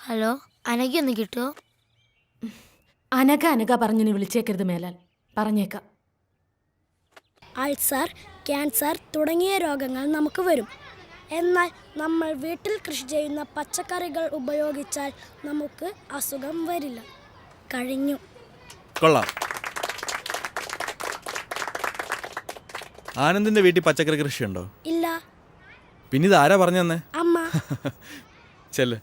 Hello Anagha ഒന്ന് കിട്ടുമോ? അനഘ പറഞ്ഞു വിളിച്ചേക്കരുത് മേലാൽ. പറഞ്ഞേക്കാം. അൾസർ, ക്യാൻസർ തുടങ്ങിയ രോഗങ്ങൾ നമുക്ക് വരും. എന്നാൽ നമ്മൾ വീട്ടിൽ കൃഷി ചെയ്യുന്ന പച്ചക്കറികൾ ഉപയോഗിച്ചാൽ നമുക്ക് അസുഖം വരില്ല. കഴിഞ്ഞു. കൊള്ളാം. ആനന്ദിന്റെ വീട്ടിൽ പച്ചക്കറി കൃഷിയുണ്ടോ? ഇല്ല. പിന്നെ ഇത് ആരാ പറഞ്ഞു തന്നെ? അമ്മ. ചെല്ല്.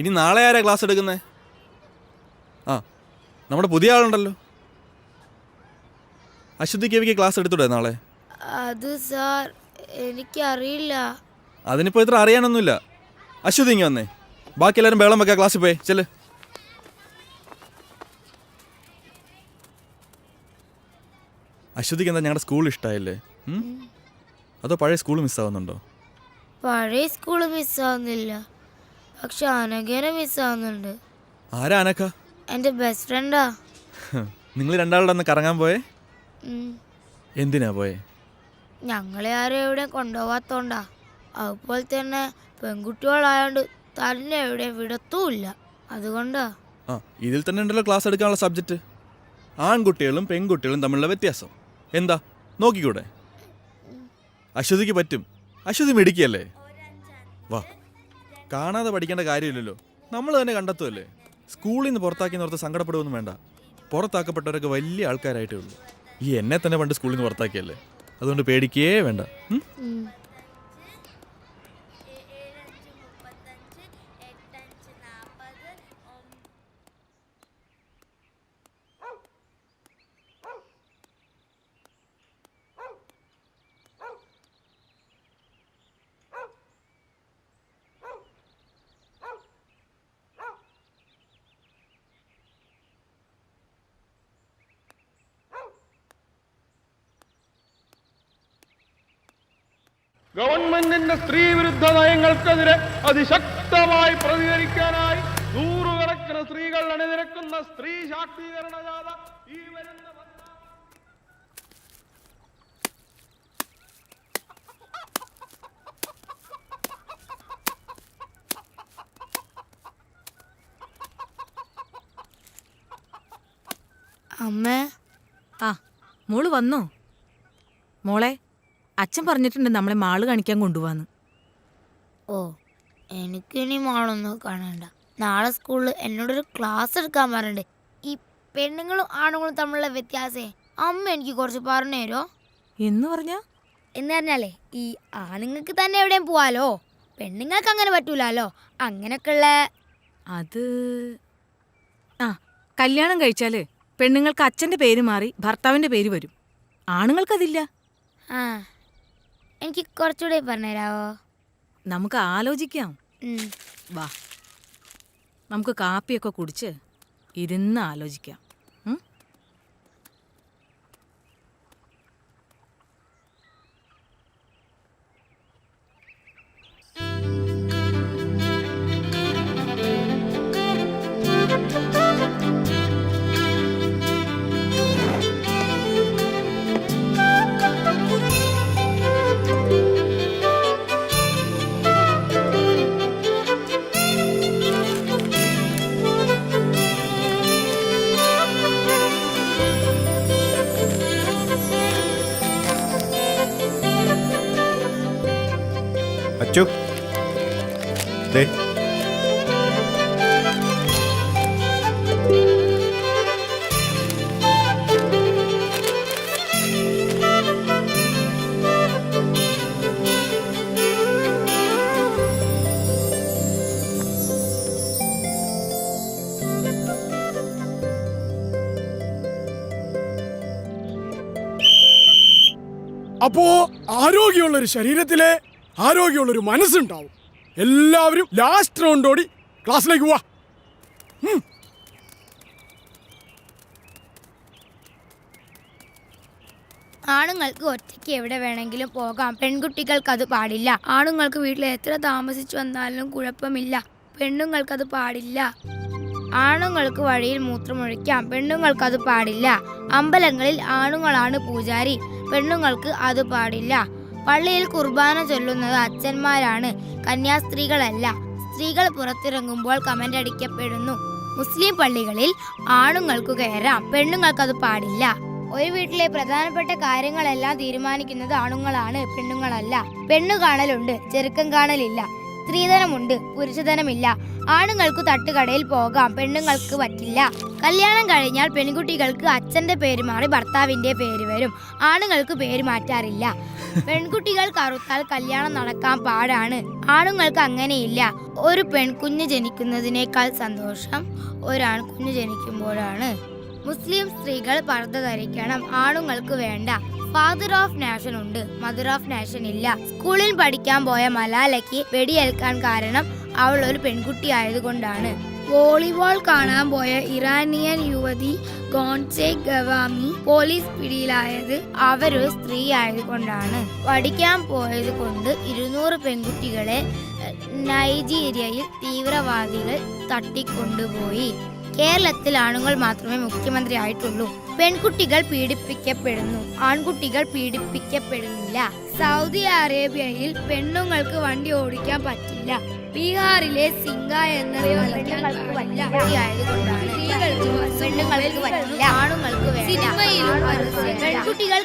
ഇനി നാളെ ആരാ ക്ലാസ് എടുക്കുന്നേ? ആ, നമ്മുടെ പുതിയ ആളുണ്ടല്ലോ. അശ്വതി കവിക്ക് ക്ലാസ് എടുത്തൂടെ നാളെ? അത് സാർ എനിക്കറിയില്ല. അതിനിപ്പോൾ ഇത്ര അറിയാനൊന്നുമില്ല. അശ്വതി ഇങ്ങ് വന്നേ. ബാക്കി എല്ലാവരും ബേളം വെക്കാം. ക്ലാസ്സിൽ പോയി ചെല്ല്. അശ്വതിക്ക് എന്താ ഞങ്ങളുടെ സ്കൂൾ ഇഷ്ടമായില്ലേ? അതോ പഴയ സ്കൂൾ മിസ്സാവുന്നുണ്ടോ? പഴയ സ്കൂള് മിസ്സാവുന്നില്ല, പക്ഷെ അനഘേനെ മിസ്സാവുന്നുണ്ട്. ആരാ അനക്ക? എൻ്റെ ബെസ്റ്റ് ഫ്രണ്ടാ. നിങ്ങൾ രണ്ടാളുടെ ഒന്ന് കറങ്ങാൻ പോയേ? എന്തിനാ പോയേ? ഞങ്ങളെ ആരും എവിടെ കൊണ്ടുപോകാത്തോണ്ടാ. അതുപോലെ തന്നെ പെൺകുട്ടികളായോണ്ട് തന്നെ എവിടെ വിടത്തുമില്ല, അതുകൊണ്ടാ. ആ, ഇതിൽ തന്നെ ഉണ്ടല്ലോ ക്ലാസ് എടുക്കാനുള്ള സബ്ജക്റ്റ്. ആൺകുട്ടികളും പെൺകുട്ടികളും തമ്മിലുള്ള വ്യത്യാസം എന്താ നോക്കിക്കൂടെ? അശ്വതിക്ക് പറ്റും. അശ്വതി മിടുക്കിയല്ലേ? വാ, കാണാതെ പഠിക്കേണ്ട കാര്യമില്ലല്ലോ, നമ്മൾ തന്നെ കണ്ടെത്തുമല്ലേ. സ്കൂളിൽ നിന്ന് പുറത്താക്കിയെന്നോർത്ത് സങ്കടപ്പെടുകയൊന്നും വേണ്ട. പുറത്താക്കപ്പെട്ടവരൊക്കെ വലിയ ആൾക്കാരായിട്ടേ ഉള്ളൂ. ഈ എന്നെ തന്നെ പണ്ട് സ്കൂളിൽ നിന്ന് പുറത്താക്കിയല്ലേ, അതുകൊണ്ട് പേടിക്കേ വേണ്ട. ഗവൺമെന്റിന്റെ സ്ത്രീ വിരുദ്ധ നയങ്ങൾക്കെതിരെ അതിശക്തമായി പ്രതികരിക്കാനായി നൂറുകണക്കിന് സ്ത്രീകൾ അണിനിരക്കുന്ന സ്ത്രീ ശാക്തീകരണ ജാഥ ഈ വരുന്ന അമ്മേ. ആ, മോള് വന്നോ? മോളെ, അച്ഛൻ പറഞ്ഞിട്ടുണ്ട് നമ്മളെ മാള് കാണിക്കാൻ കൊണ്ടുപോവാന്ന്. ഓ, എനിക്കിനി മാളൊന്നും കാണണ്ട. നാളെ സ്കൂളിൽ എന്നോടൊരു ക്ലാസ് എടുക്കാൻ പറഞ്ഞിട്ടുണ്ട്. ഈ പെണ്ണുങ്ങളും ആണുങ്ങളും തമ്മിലുള്ള വ്യത്യാസേ അമ്മ എനിക്ക് കുറച്ച് പറഞ്ഞു തരുമോ? എന്ന് പറഞ്ഞാലേ ഈ ആണുങ്ങൾക്ക് തന്നെ എവിടെയും പോവാലോ, പെണ്ണുങ്ങൾക്ക് അങ്ങനെ പറ്റൂലോ. അങ്ങനെയൊക്കെയുള്ള അത് ആ, കല്യാണം കഴിച്ചാല് പെണ്ണുങ്ങൾക്ക് അച്ഛൻ്റെ പേര് മാറി ഭർത്താവിൻ്റെ പേര് വരും. ആണുങ്ങൾക്കതില്ല. ആ, എനിക്ക് കുറച്ചുകൂടെ പറഞ്ഞുതരാവോ? നമുക്ക് ആലോചിക്കാം. വാ, നമുക്ക് കാപ്പിയൊക്കെ കുടിച്ച് ഇരുന്ന് ആലോചിക്കാം. ദേ അപ്പോ ആരോഗ്യമുള്ള ഒരു ശരീരത്തിലെ ആരോഗ്യമുള്ള ഒരു മനസ്സുണ്ടാവും. എല്ലാവരും ലാസ്റ്റ് റൗണ്ട് ഓടി ക്ലാസ്സിലേക്ക് പോവാ. ആണുങ്ങൾക്ക് ഒറ്റയ്ക്ക് എവിടെ വേണമെങ്കിലും പോകാം, പെൺകുട്ടികൾക്ക് അത് പാടില്ല. ആണുങ്ങൾക്ക് വീട്ടിൽ എത്ര താമസിച്ചു വന്നാലും കുഴപ്പമില്ല, പെണ്ണുങ്ങൾക്കത് പാടില്ല. ആണുങ്ങൾക്ക് വഴിയിൽ മൂത്രമൊഴിക്കാം, പെണ്ണുങ്ങൾക്കത് പാടില്ല. അമ്പലങ്ങളിൽ ആണുങ്ങളാണ് പൂജാരി, പെണ്ണുങ്ങൾക്ക് അത് പാടില്ല. പള്ളിയിൽ കുർബാന ചൊല്ലുന്നത് അച്ഛന്മാരാണ്, കന്യാസ്ത്രീകളല്ല. സ്ത്രീകൾ പുറത്തിറങ്ങുമ്പോൾ കമന്റ് അടിക്കപ്പെടുന്നു. മുസ്ലിം പള്ളികളിൽ ആണുങ്ങൾക്ക് കയറാം, പെണ്ണുങ്ങൾക്കത് പാടില്ല. ഒരു വീട്ടിലെ പ്രധാനപ്പെട്ട കാര്യങ്ങളെല്ലാം തീരുമാനിക്കുന്നത് ആണുങ്ങളാണ്, പെണ്ണുങ്ങളല്ല. പെണ്ണു കാണലുണ്ട്, ചെറുക്കം കാണലില്ല. സ്ത്രീധനമുണ്ട്, പുരുഷധനമില്ല. ആണുങ്ങൾക്ക് തട്ടുകടയിൽ പോകാം, പെണ്ണുങ്ങൾക്ക് പറ്റില്ല. കല്യാണം കഴിഞ്ഞാൽ പെൺകുട്ടികൾക്ക് അച്ഛന്റെ പേര് മാറി ഭർത്താവിന്റെ പേര് വരും, ആണുങ്ങൾക്ക് പേര് മാറ്റാറില്ല. പെൺകുട്ടികൾ കറുത്താൽ കല്യാണം നടക്കാൻ പാടാണ്, ആണുങ്ങൾക്ക് അങ്ങനെയില്ല. ഒരു പെൺകുഞ്ഞ് ജനിക്കുന്നതിനേക്കാൾ സന്തോഷം ഒരാൺകുഞ്ഞ് ജനിക്കുമ്പോഴാണ്. മുസ്ലിം സ്ത്രീകൾ പർദ്ദ ധരിക്കണം, ആണുങ്ങൾക്ക് വേണ്ട. ഫാദർ ഓഫ് നാഷൻ ഉണ്ട്, മദർ ഓഫ് നാഷൻ ഇല്ല. സ്കൂളിൽ പഠിക്കാൻ പോയ മലാലയ്ക്ക് വെടിയേൽക്കാൻ കാരണം അവൾ ഒരു പെൺകുട്ടി ആയതുകൊണ്ടാണ്. വോളിബോൾ കാണാൻ പോയ ഇറാനിയൻ യുവതി ഗോൺസെ ഗവാമി പോലീസ് പിടിയിലായത് അവരൊരു സ്ത്രീ ആയതുകൊണ്ടാണ്. പഠിക്കാൻ പോയത് കൊണ്ട് 200 പെൺകുട്ടികളെ നൈജീരിയയിൽ തീവ്രവാദികൾ തട്ടിക്കൊണ്ടുപോയി. കേരളത്തിൽ ആണുങ്ങൾ മാത്രമേ മുഖ്യമന്ത്രി ആയിട്ടുള്ളൂ. പെൺകുട്ടികൾ പീഡിപ്പിക്കപ്പെടുന്നു, ആൺകുട്ടികൾ പീഡിപ്പിക്കപ്പെടുന്നില്ല. സൗദി അറേബ്യയിൽ പെണ്ണുങ്ങൾക്ക് വണ്ടി ഓടിക്കാൻ പറ്റില്ല. ബീഹാറിലെ സിംഗ എന്ന പെൺകുട്ടികൾ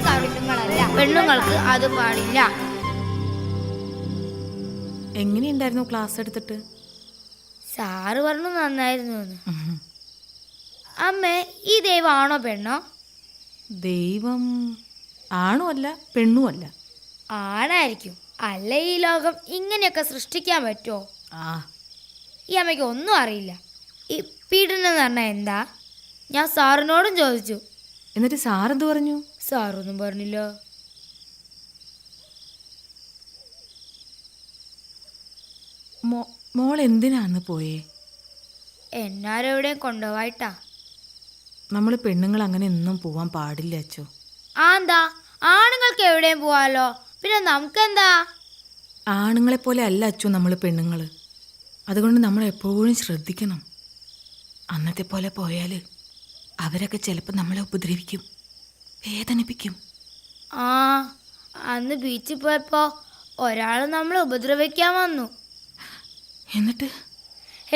കറുപ്പുകളല്ല, പെണ്ണുങ്ങൾക്ക് അത് പാടില്ല. എങ്ങനെയുണ്ടായിരുന്നു ക്ലാസ് എടുത്തിട്ട്? സാറ് പറഞ്ഞു നന്നായിരുന്നു. അമ്മേ, ഈ ദൈവം ആണോ പെണ്ണോ? ദൈവം ആണോ അല്ല പെണ്ണും അല്ല. ആണായിരിക്കും, അല്ല ഈ ലോകം ഇങ്ങനെയൊക്കെ സൃഷ്ടിക്കാൻ പറ്റുമോ? ഈ അമ്മയ്ക്ക് ഒന്നും അറിയില്ല. ഈ പീഡനം എന്ന് പറഞ്ഞാൽ എന്താ? ഞാൻ സാറിനോടും ചോദിച്ചു. എന്നിട്ട് സാറെന്ത് പറഞ്ഞു? സാറൊന്നും പറഞ്ഞില്ല. മോൾ എന്തിനാന്ന് പോയേ? എന്നാരെവിടെയും കൊണ്ടുപോയിട്ടാ. നമ്മൾ പെണ്ണുങ്ങൾ അങ്ങനെ ഒന്നും പോവാൻ പാടില്ല അച്ചോ. എന്താ, ആണുങ്ങൾക്ക് എവിടെയും പോവാലോ, പിന്നെ നമുക്കെന്താ? ആണുങ്ങളെ പോലെ അല്ല അച്ചു നമ്മൾ പെണ്ണുങ്ങൾ. അതുകൊണ്ട് നമ്മൾ എപ്പോഴും ശ്രദ്ധിക്കണം. അന്നത്തെ പോലെ പോയാൽ അവരൊക്കെ ചിലപ്പോൾ നമ്മളെ ഉപദ്രവിക്കും, വേദനിപ്പിക്കും. അന്ന് ബീച്ചിൽ പോയപ്പോ ഒരാൾ നമ്മളെ ഉപദ്രവിക്കാൻ വന്നു.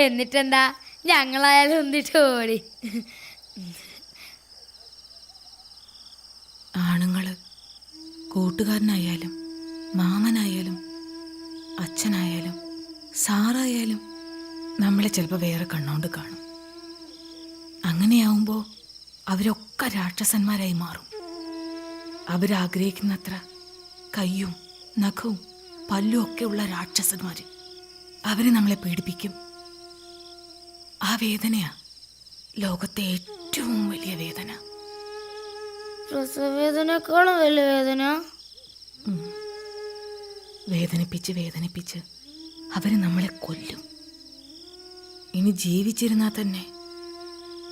എന്നിട്ടെന്താ, ഞങ്ങളായാലും ഒന്നിട്ട് ഓടി. ആണുങ്ങള് കൂട്ടുകാരനായാലും മാമനായാലും അച്ഛനായാലും സാറായാലും നമ്മളെ ചിലപ്പോൾ വേറെ കണ്ണുകൊണ്ട് കാണും. അങ്ങനെയാവുമ്പോൾ അവരൊക്കെ രാക്ഷസന്മാരായി മാറും. അവരാഗ്രഹിക്കുന്നത്ര കയ്യും നഖവും പല്ലും ഒക്കെ ഉള്ള രാക്ഷസന്മാർ അവരെ നമ്മളെ പീഡിപ്പിക്കും. ആ വേദനയാ ലോകത്തെ ഏറ്റവും വലിയ വേദന. പ്രസവവേദനേക്കാളും വലിയ വേദന. വേദനിപ്പിച്ച് വേദനിപ്പിച്ച് അവര് നമ്മളെ കൊല്ലും. ഇനി ജീവിച്ചിരുന്നാൽ തന്നെ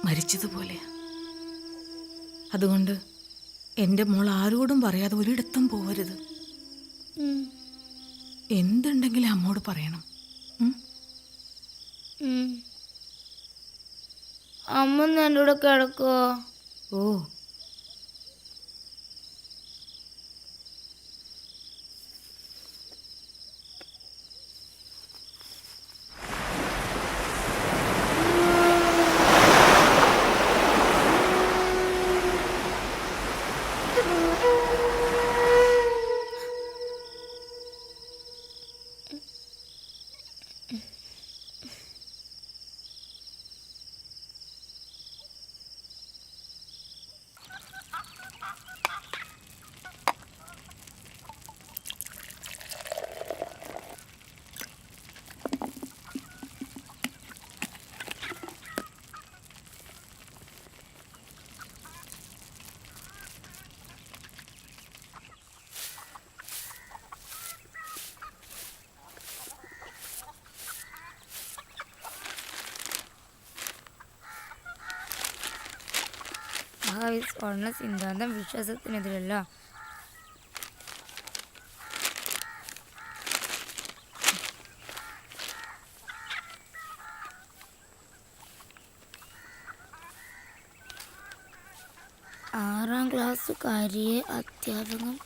മരിച്ചതുപോലെയാ. അതുകൊണ്ട് എൻ്റെ മോൾ ആരോടും പറയാതെ ഒരിടത്തും പോവരുത്. എന്തുണ്ടെങ്കിലും അമ്മോട് പറയണം. അമ്മ എൻ്റെ കൂടെ കിടക്കുവോ? ഓ, കർത്താവ് സ്വർണ്ണ സിദ്ധാന്തം വിശ്വാസത്തിനെതിരല്ല. ആറാം ക്ലാസ്സുകാരിയെ അധ്യാപകൻ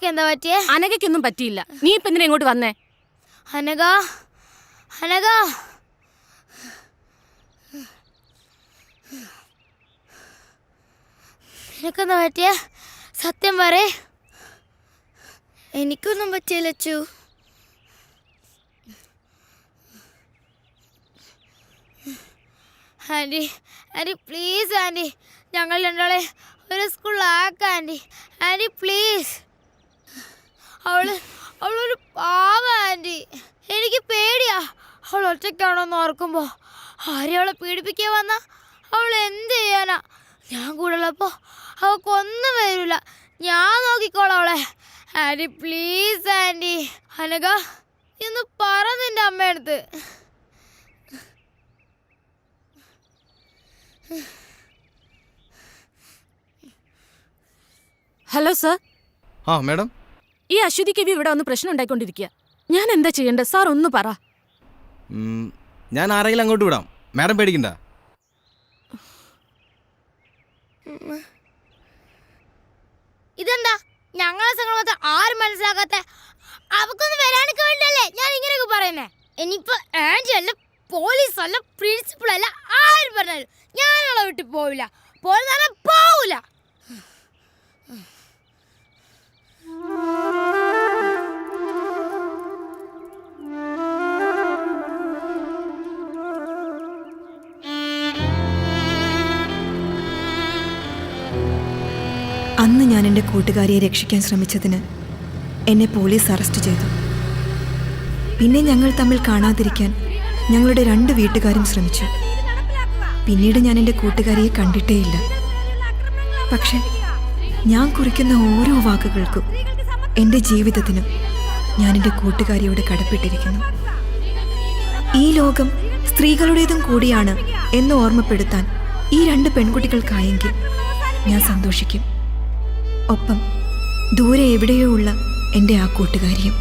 എന്താ പറ്റിയേ? അനഘയ്ക്കൊന്നും പറ്റിയില്ല. നീ ഇപ്പൊ എന്തിനാ ഇങ്ങോട്ട് വന്നേ? അനഘ, അനഘ, നിനക്കെന്താ പറ്റിയേ? സത്യം പറയേ. എനിക്കൊന്നും പറ്റിയില്ല Achu. Aunty, aunty please aunty, ഞങ്ങൾ രണ്ടാളെ ഒരു സ്കൂളിലാക്കാം ആൻറ്റി. Aunty please. അവളൊരു പാവ ആൻറ്റി. എനിക്ക് പേടിയാ. അവൾ ഒറ്റയ്ക്കാണോന്ന് ഓർക്കുമ്പോൾ ആരെയും അവളെ പീഡിപ്പിക്കാൻ വന്നാ അവൾ എന്ത് ചെയ്യാനാ? ഞാൻ കൂടെ ഉള്ളപ്പോൾ അവൾക്കൊന്നും വരില്ല. ഞാൻ നോക്കിക്കോളാം അവളെ. Anti please anti. അനഘ ഇന്ന് പറ നിന്റെ അമ്മയടുത്ത്. Hello sir. ആ മാഡം, ഈ അശ്വതി കവി ഇവിടെ വന്ന് പ്രശ്നം ഉണ്ടായിക്കൊണ്ടിരിക്കുക. ഞാൻ എന്താ ചെയ്യേണ്ടത് സാർ? ഒന്ന് പറ. ഞാൻ ആരെങ്കിലും അങ്ങോട്ട് വിടാം, മാഡം പേടിക്കണ്ട. ഇതെന്താ ഞങ്ങളെ സംഘം ആരും മനസ്സിലാക്കാത്ത? അവക്കൊന്നും വരാനൊക്കെ വേണ്ടല്ലേ ഞാൻ ഇങ്ങനെയൊക്കെ പറയുന്നേ. ഇനിയിപ്പോ ആന്റി അല്ല, പോലീസ് അല്ല, പ്രിൻസിപ്പൾ അല്ല, ആരും പറഞ്ഞാലും ഞാനുള്ള വീട്ടിൽ പോവില്ല. പോവില്ല. അന്ന് ഞാൻ എൻ്റെ കൂട്ടുകാരിയെ രക്ഷിക്കാൻ ശ്രമിച്ചതിന് എന്നെ പോലീസ് അറസ്റ്റ് ചെയ്തു. പിന്നെ ഞങ്ങൾ തമ്മിൽ കാണാതിരിക്കാൻ ഞങ്ങളുടെ 2 വീട്ടുകാരും ശ്രമിച്ചു. പിന്നീട് ഞാൻ എൻ്റെ കൂട്ടുകാരിയെ കണ്ടിട്ടേയില്ല. പക്ഷെ ഞാൻ കുറിക്കുന്ന ഓരോ വാക്കുകൾക്കും, എൻ്റെ ജീവിതത്തിനും ഞാൻ എൻ്റെ കൂട്ടുകാരിയോട് കടപ്പെട്ടിരിക്കുന്നു. ഈ ലോകം സ്ത്രീകളുടേതും കൂടിയാണ് എന്ന് ഓർമ്മപ്പെടുത്താൻ ഈ 2 പെൺകുട്ടികൾക്കായെങ്കിൽ ഞാൻ സന്തോഷിക്കും. ഒപ്പം ദൂരെ എവിടെയോ ഉള്ള എൻ്റെ ആ കൂട്ടുകാരിയും.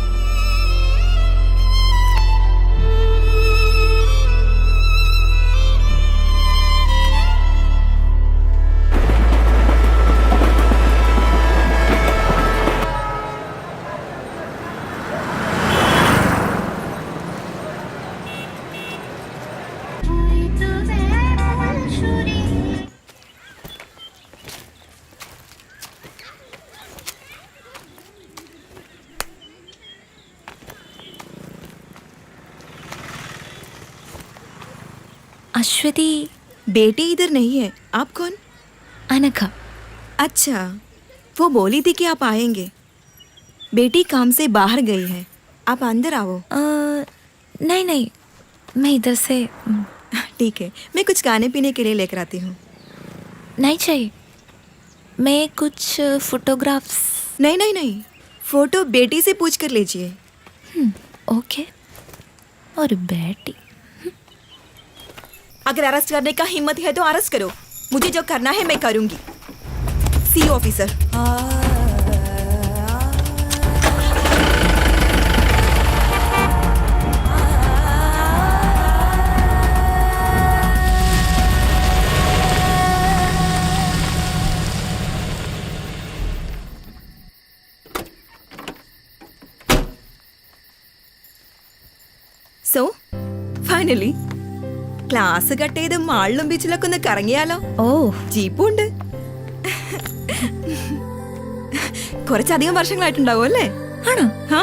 अश्वती बेटी इधर नहीं है. आप कौन? अनघा. अच्छा, वो बोली थी कि आप आएंगे. बेटी काम से बाहर गई है, आप अंदर आओ. नहीं, मैं इधर से. ठीक है, मैं कुछ खाने पीने के लिए लेकर आती हूँ. नहीं चाहिए, मैं कुछ फोटोग्राफ्स. नहीं, फोटो बेटी से पूछ कर लीजिए. ओके. और बेटी, अगर अरेस्ट करने का हिम्मत है तो अरेस्ट करो. मुझे जो करना है मैं करूंगी. See officer. So finally class cut ചെയ്ത് മാളിലും ബീച്ചിലൊക്കെ ഒന്ന് കറങ്ങിയാലോ? ഓ, ജീപ്പും ഉണ്ട്. കുറച്ചധികം വർഷങ്ങളായിട്ടുണ്ടാവും അല്ലേ? ആണോ? ആ,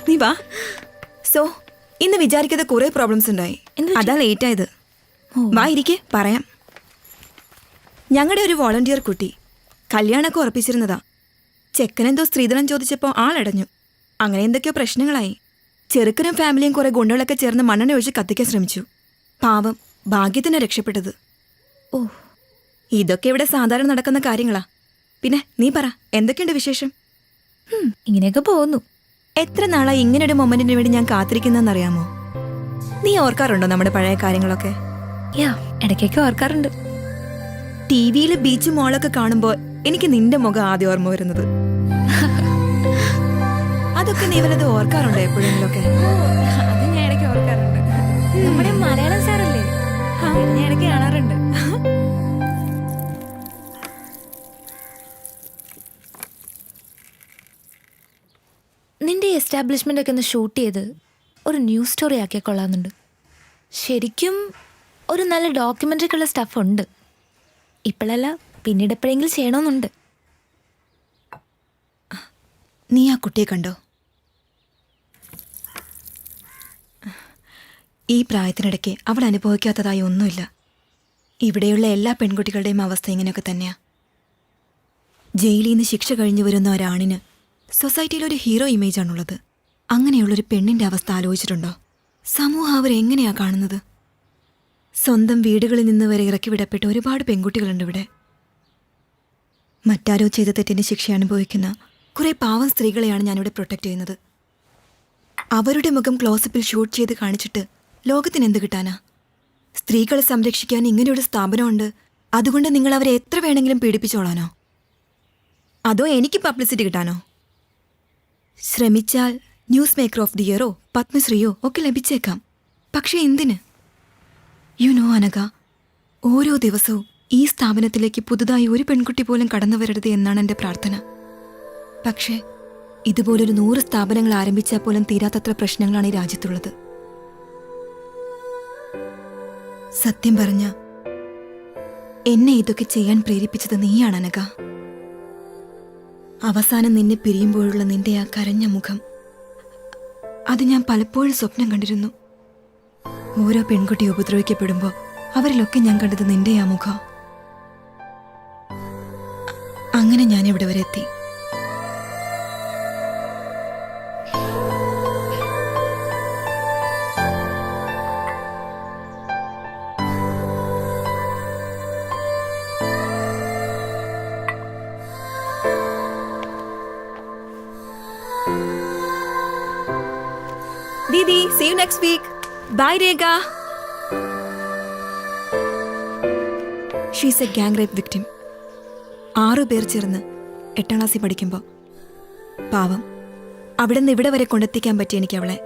നീ വാ. സോ ഇന്ന് വിചാരിക്കാതെ കുറെ പ്രോബ്ലംസ് ഉണ്ടായി. അതാ ലേറ്റ് ആയത്. വാ ഇരിക്കെ, പറയാം. ഞങ്ങളുടെ ഒരു വോളണ്ടിയർ കുട്ടി കല്യാണമൊക്കെ ഉറപ്പിച്ചിരുന്നതാ. ചെക്കനെന്തോ സ്ത്രീധനം ചോദിച്ചപ്പോൾ ആളടഞ്ഞു. അങ്ങനെ എന്തൊക്കെയോ പ്രശ്നങ്ങളായി. ചെറുക്കനും ഫാമിലിയും കുറെ ഗുണ്ടകളൊക്കെ ചേർന്ന് മണ്ണെണ്ണ ഒഴിച്ച് കത്തിക്കാൻ ശ്രമിച്ചു. പാവം, ഭാഗ്യത്തിന് രക്ഷപ്പെട്ടത്. ഓ, ഇതൊക്കെ ഇവിടെ സാധാരണ നടക്കുന്ന കാര്യങ്ങളാ. പിന്നെ നീ പറ, എന്തൊക്കെയുണ്ട് വിശേഷം? ഇങ്ങനെയൊക്കെ പോകുന്നു. എത്ര നാളായി ഇങ്ങനൊരു മൊമെന്റിന് വേണ്ടി ഞാൻ കാത്തിരിക്കുന്നറിയാമോ? നീ ഓർക്കാറുണ്ടോ നമ്മുടെ പഴയ കാര്യങ്ങളൊക്കെ? യാ, ഇടയ്ക്കൊക്കെ ഓർക്കാറുണ്ട്. ടിവിയിൽ ബീച്ച് മോളൊക്കെ കാണുമ്പോൾ എനിക്ക് നിന്റെ മുഖം ആദ്യം ഓർമ്മ വരുന്നത്. അതൊക്കെ നീ വല്ലത് ഓർക്കാറുണ്ടോ എപ്പോഴെങ്കിലൊക്കെ? അത് ഞാൻ ഇടയ്ക്ക് ഓർക്കാറുണ്ട്. നമ്മുടെ മലയാളം സാറല്ലേ, ഞാൻ ഇടയ്ക്ക് കാണാറുണ്ട്. നിന്റെ എസ്റ്റാബ്ലിഷ്മെന്റ് ഒക്കെ ഒന്ന് ഷൂട്ട് ചെയ്ത് ഒരു ന്യൂസ് സ്റ്റോറി ആക്കിയാൽ കൊള്ളാമെന്നുണ്ട്. ശരിക്കും ഒരു നല്ല ഡോക്യുമെന്ററിക്കുള്ള സ്റ്റഫ് ഉണ്ട്. ഇപ്പോഴല്ല, പിന്നീട് എപ്പോഴെങ്കിലും ചെയ്യണമെന്നുണ്ട്. നീ ആ കുട്ടിയെ കണ്ടോ? ഈ പ്രായത്തിനിടയ്ക്ക് അവൾ അനുഭവിക്കാത്തതായി ഒന്നുമില്ല. ഇവിടെയുള്ള എല്ലാ പെൺകുട്ടികളുടെയും അവസ്ഥ ഇങ്ങനെയൊക്കെ തന്നെയാ. ജയിലിൽ നിന്ന് ശിക്ഷ കഴിഞ്ഞു വരുന്ന ഒരാണിന് സൊസൈറ്റിയിൽ ഒരു ഹീറോ ഇമേജാണുള്ളത്. അങ്ങനെയുള്ളൊരു പെണ്ണിൻ്റെ അവസ്ഥ ആലോചിച്ചിട്ടുണ്ടോ? സമൂഹം അവരെങ്ങനെയാ കാണുന്നത്? സ്വന്തം വീടുകളിൽ നിന്ന് വരെ ഇറക്കി വിടപ്പെട്ട ഒരുപാട് പെൺകുട്ടികളുണ്ട് ഇവിടെ. മറ്റാരോ ചെയ്ത തെറ്റിൻ്റെ ശിക്ഷ അനുഭവിക്കുന്ന കുറേ പാവം സ്ത്രീകളെയാണ് ഞാനിവിടെ പ്രൊട്ടക്റ്റ് ചെയ്യുന്നത്. അവരുടെ മുഖം ക്ലോസപ്പിൽ ഷൂട്ട് ചെയ്ത് കാണിച്ചിട്ട് ലോകത്തിന് എന്ത് കിട്ടാനാ? സ്ത്രീകളെ സംരക്ഷിക്കാൻ ഇങ്ങനെയൊരു സ്ഥാപനമുണ്ട്, അതുകൊണ്ട് നിങ്ങൾ അവരെ എത്ര വേണമെങ്കിലും പീഡിപ്പിച്ചോളാനോ? അതോ എനിക്ക് പബ്ലിസിറ്റി കിട്ടാനോ? ശ്രമിച്ചാൽ ന്യൂസ് മേക്കർ ഓഫ് ദി ഇയറോ പത്മശ്രീയോ ഒക്കെ ലഭിച്ചേക്കാം. പക്ഷേ എന്തിന്? യു നോ അനഘ, ഓരോ ദിവസവും ഈ സ്ഥാപനത്തിലേക്ക് പുതുതായി ഒരു പെൺകുട്ടി പോലും കടന്നു വരരുത് എന്നാണ് എൻ്റെ പ്രാർത്ഥന. പക്ഷേ ഇതുപോലൊരു 100 സ്ഥാപനങ്ങൾ ആരംഭിച്ചാൽ പോലും തീരാത്തത്ര പ്രശ്നങ്ങളാണ് ഈ രാജ്യത്തുള്ളത്. സത്യം പറഞ്ഞ എന്നെ ഇതൊക്കെ ചെയ്യാൻ പ്രേരിപ്പിച്ചത് നീയാണ് അനഘ. അവസാനം നിന്നെ പിരിയുമ്പോഴുള്ള നിന്റെ ആ കരഞ്ഞ മുഖം, അത് ഞാൻ പലപ്പോഴും സ്വപ്നം കണ്ടിരുന്നു. ഓരോ പെൺകുട്ടി ഉപദ്രവിക്കപ്പെടുമ്പോൾ അവരിലൊക്കെ ഞാൻ കണ്ടത് നിന്റെ ആ മുഖം. അങ്ങനെ ഞാൻ ഇവിടെ വരെ എത്തി. Didi, see you next week. Bye, Rega. She's a gang rape victim. 6 പേർ ചേർന്ന് 8ാം ക്ലാസ്സിൽ പഠിക്കുമ്പോൾ പാവം അവിടെ നിന്ന് ഇവിടെ വരെ കൊണ്ടെത്തിക്കാൻ പറ്റി എനിക്ക് അവളെ.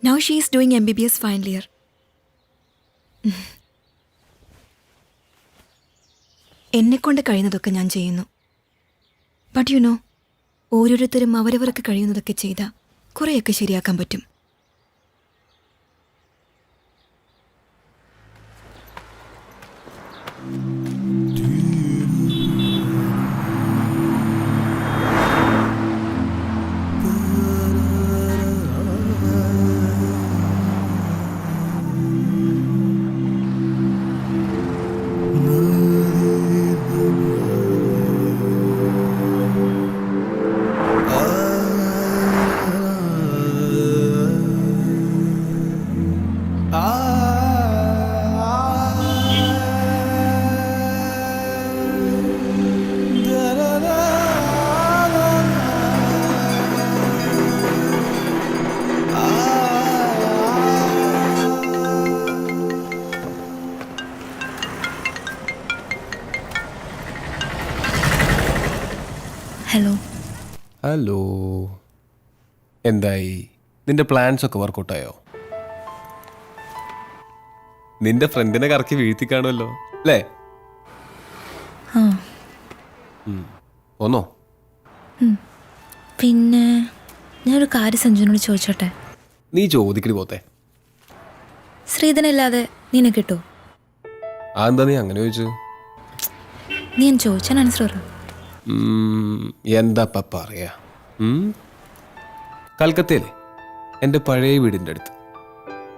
Now she is doing MBBS final year. എന്നെക്കൊണ്ട് കഴിയുന്നതൊക്കെ ഞാൻ ചെയ്യുന്നു. ബട്ട് യു നോ, ഓരോരുത്തരും അവരവർക്ക് കഴിയുന്നതൊക്കെ ചെയ്താൽ കുറേയൊക്കെ ശരിയാക്കാൻ പറ്റും. ഹലോ. ഹലോ, എന്തായി? നിന്റെ പ്ലാൻസ് ഒക്കെ വർക്കൗട്ടായോ? നിന്റെ ഫ്രണ്ടിനെ കറക്കി വീഴ്ത്തി കാണുമല്ലോ അല്ലേ? പിന്നെ ഞാനൊരു കാര്യം സഞ്ജുവിനോട് ചോദിച്ചോട്ടെ? നീ ചോദിക്കടി പോത്തെ. ശ്രീധനല്ലാതെ നിന്നെ കിട്ടുമോ? അതെന്താ നീ അങ്ങനെ ചോദിച്ചു? നീ ഞാൻ ചോദിച്ചാൽ ആൻസർ പറ. എന്താ പറയാ, കൽക്കത്തയിലെ എൻ്റെ പഴയ വീടിൻ്റെ അടുത്ത്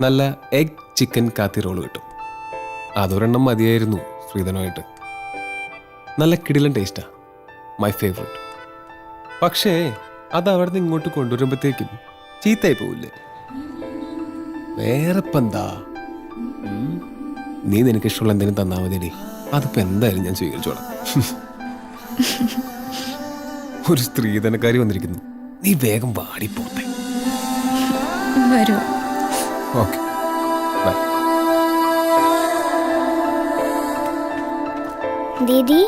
നല്ല എഗ് ചിക്കൻ കാത്തി റോള് കിട്ടും. അതൊരെണ്ണം മതിയായിരുന്നു ശ്രീധനുമായിട്ട്. നല്ല കിടിലൻ ടേസ്റ്റാ, മൈ ഫേവറേറ്റ്. പക്ഷേ അത് അവിടെ നിന്ന് ഇങ്ങോട്ട് കൊണ്ടുവരുമ്പോഴത്തേക്കും ചീത്തയായി പോവില്ലേ? വേറെ ഇപ്പം എന്താ, നീ നിനക്ക് ഇഷ്ടമുള്ള എന്തെങ്കിലും തന്നാൽ മതിയടി, അതിപ്പോൾ എന്തായാലും ഞാൻ സ്വീകരിച്ചോളാം. ഒരു സ്ത്രീധനക്കാരി വന്നിരിക്കുന്നു, നീ വേഗം വാടിപ്പോട്ടെ. വരൂ. Okay, by. ദീദി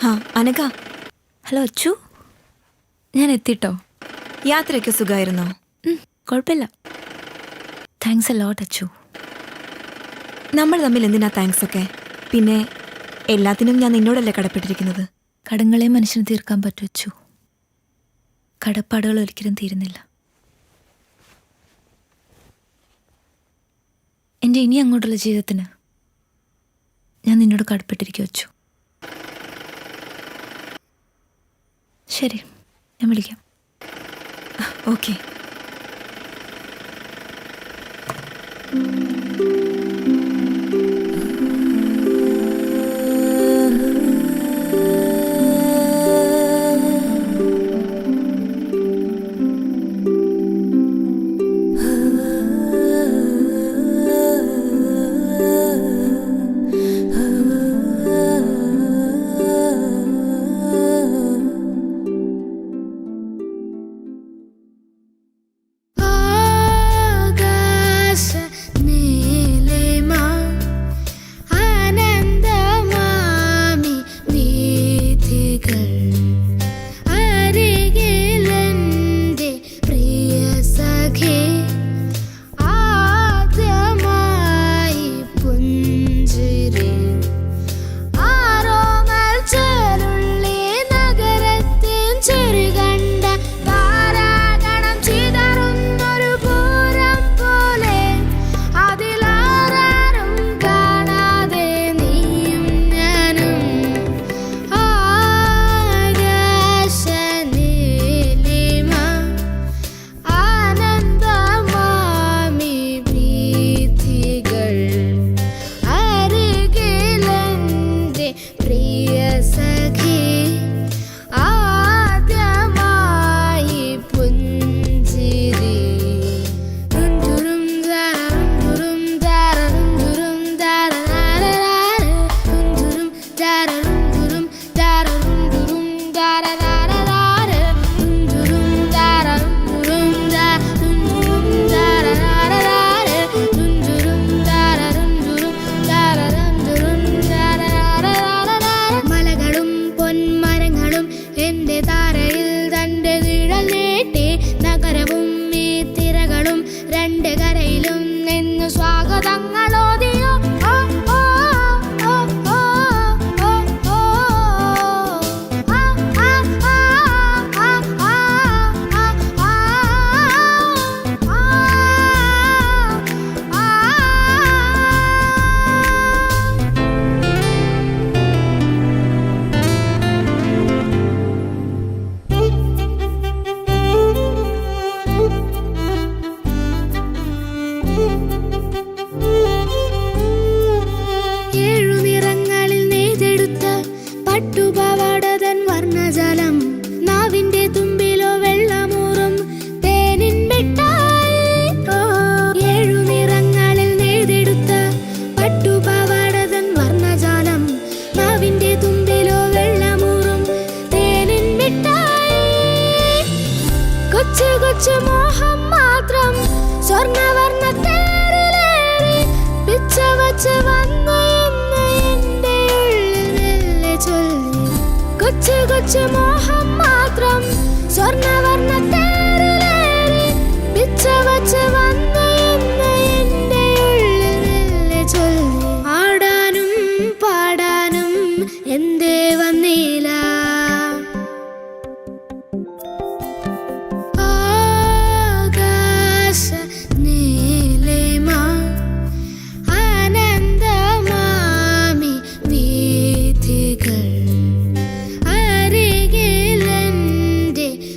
ആ അനഘ. ഹലോ അച്ചു, ഞാൻ എത്തിട്ടോ. യാത്രയൊക്കെ സുഖമായിരുന്നോ? കുഴപ്പമില്ല. Thanks a lot Achu. നമ്മൾ തമ്മിൽ എന്തിനാ താങ്ക്സ് ഒക്കെ? പിന്നെ എല്ലാത്തിനും ഞാൻ നിന്നോടല്ലേ കടപ്പെട്ടിരിക്കുന്നത്. കടങ്ങളെ മനുഷ്യന് തീർക്കാൻ പറ്റൂ അച്ചു, കടപ്പാടുകൾ ഒരിക്കലും തീരുന്നില്ല. എൻ്റെ ഇനി അങ്ങോട്ടുള്ള ജീവിതത്തിന് ഞാൻ നിന്നോട് കടപ്പെട്ടിരിക്കും അച്ചു. ശരി, ഞാൻ വിളിക്കാം. ഓക്കെ. ആകാശ നീ കൊച്ചു കൊച്ചു മോഹം മാത്രം സ്വർണ്ണവർണ്ണ തേരിലേറി പിച്ച വച്ച് വന്നു എന്ന് എൻ്റെ ഉള്ളിൽ മെല്ലെ ചൊല്ലി. കൊച്ചു കൊച്ചു മോഹം മാത്രം സ്വർണ്ണവർണ്ണ തേരിലേറി പിച്ച വച്ച് വന്നു എന്ന് എൻ്റെ ഉള്ളിൽ മെല്ലെ ചൊല്ലി. ആടാനും പാടാനും എന്തേ വന്നില്ല, ആകാശ നീലിമ ആനന്ദമാമി വീഥികൾ അരികിലെൻ്റെ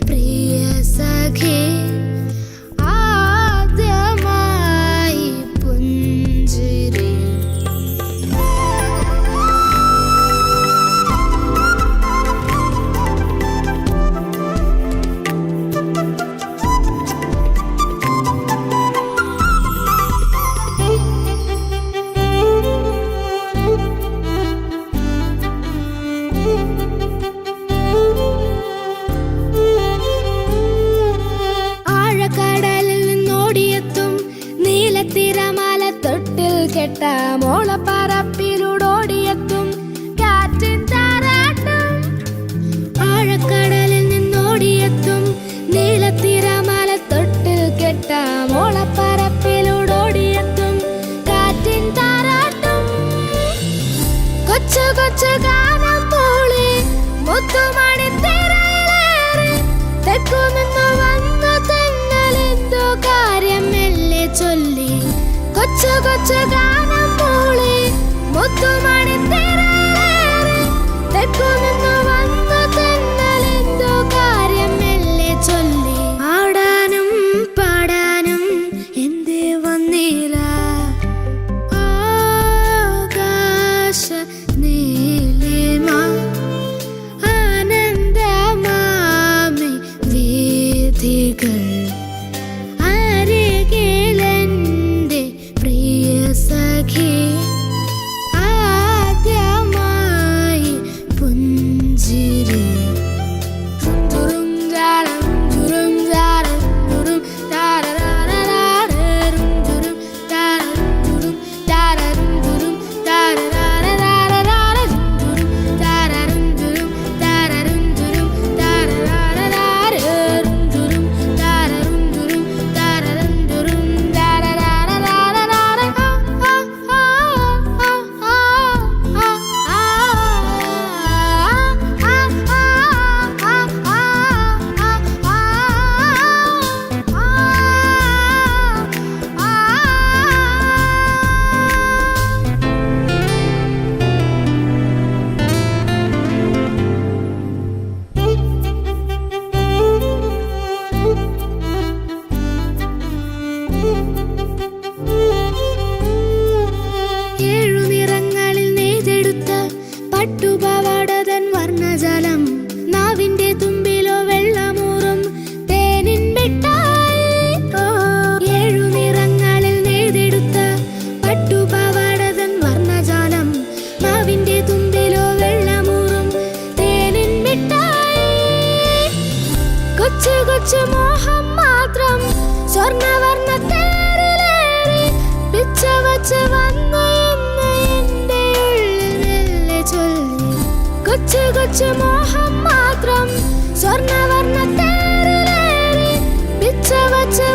പ്രിയ സഖി ആദ്യമായി പുഞ്ചിരി. ആഴക്കടലിൽ നിന്നോടിയെത്തും നീലത്തിരമാല തൊട്ടിൽ കെട്ട മോളപ്പറപ്പിലൂടോടിയെത്തും കാറ്റിൻ താരാട്ടും. ആഴക്കടലിൽ നിന്നോടിയെത്തും നീലത്തിരമാല തൊട്ടിൽ കെട്ട മോളപ്പറപ്പിലൂടോടിയെത്തും കാറ്റിൻ താരാട്ടും. കൊച്ചു കൊച്ചു ഗാനം മൂളി മുത്തുമണി തിരയിലേറി തെക്കുനിന്നു വന്ന തെന്നലെന്തോ കാര്യം മെല്ലെ ചൊല്ലി. കൊച്ചു കൊച്ചു ഗാനം മൂളി മുത്തുമണി തിരയിലേറി തെക്കുനിന്നു വന്ന തെന്നലെന്തോ കാര്യം മെല്ലെ ചൊല്ലി. ആടാനും പാടാനും എന്തേ വന്നില്ല, ആകാശ നീലിമ ആനന്ദമാമി വീഥികൾ അരികിലെൻ്റെ പ്രിയ സഖി ആദ്യമായി പുഞ്ചിരി. തുറും ജാരം തുറും ജാരം തുറും താരരാരരാരരും തുറും താരം തുറും താരരും തുറും താരരാരരാരരും തുറും താരരും തുറും താരരും തുറും താരരാരരാരരും തുറും താരരും തുറും താരരും തുറും താരരാരരാരരാരം. ഏഴു നിറങ്ങളിൽ നെയ്തെടുത്ത പട്ടുപാവാടതൻ വർണ്ണജലം നാവിന്റെ തുമ്പിലോ വെള്ളമൂറും തേനിൻ മിഠായി. ഏഴു നിറങ്ങളിൽ നെയ്തെടുത്ത പട്ടുപാവാടതൻ വർണ്ണജാലം നാവിന്റെ തുമ്പിലോ വെള്ളമൂറും തേനിൻ മിഠായി. കൊച്ചു കൊച്ചു മോഹം മാത്രം സ്വർണ്ണവർണ്ണ തേരിലേറി പിച്ച വച്ച് വന്നു എന്ന് എൻ്റെ ഉള്ളിൽ മെല്ലെ ചൊല്ലി. കൊച്ചു കൊച്ചു മോഹം മാത്രം സ്വർണ്ണവർണ്ണ തേരിലേറി പിച്ച വച്ച്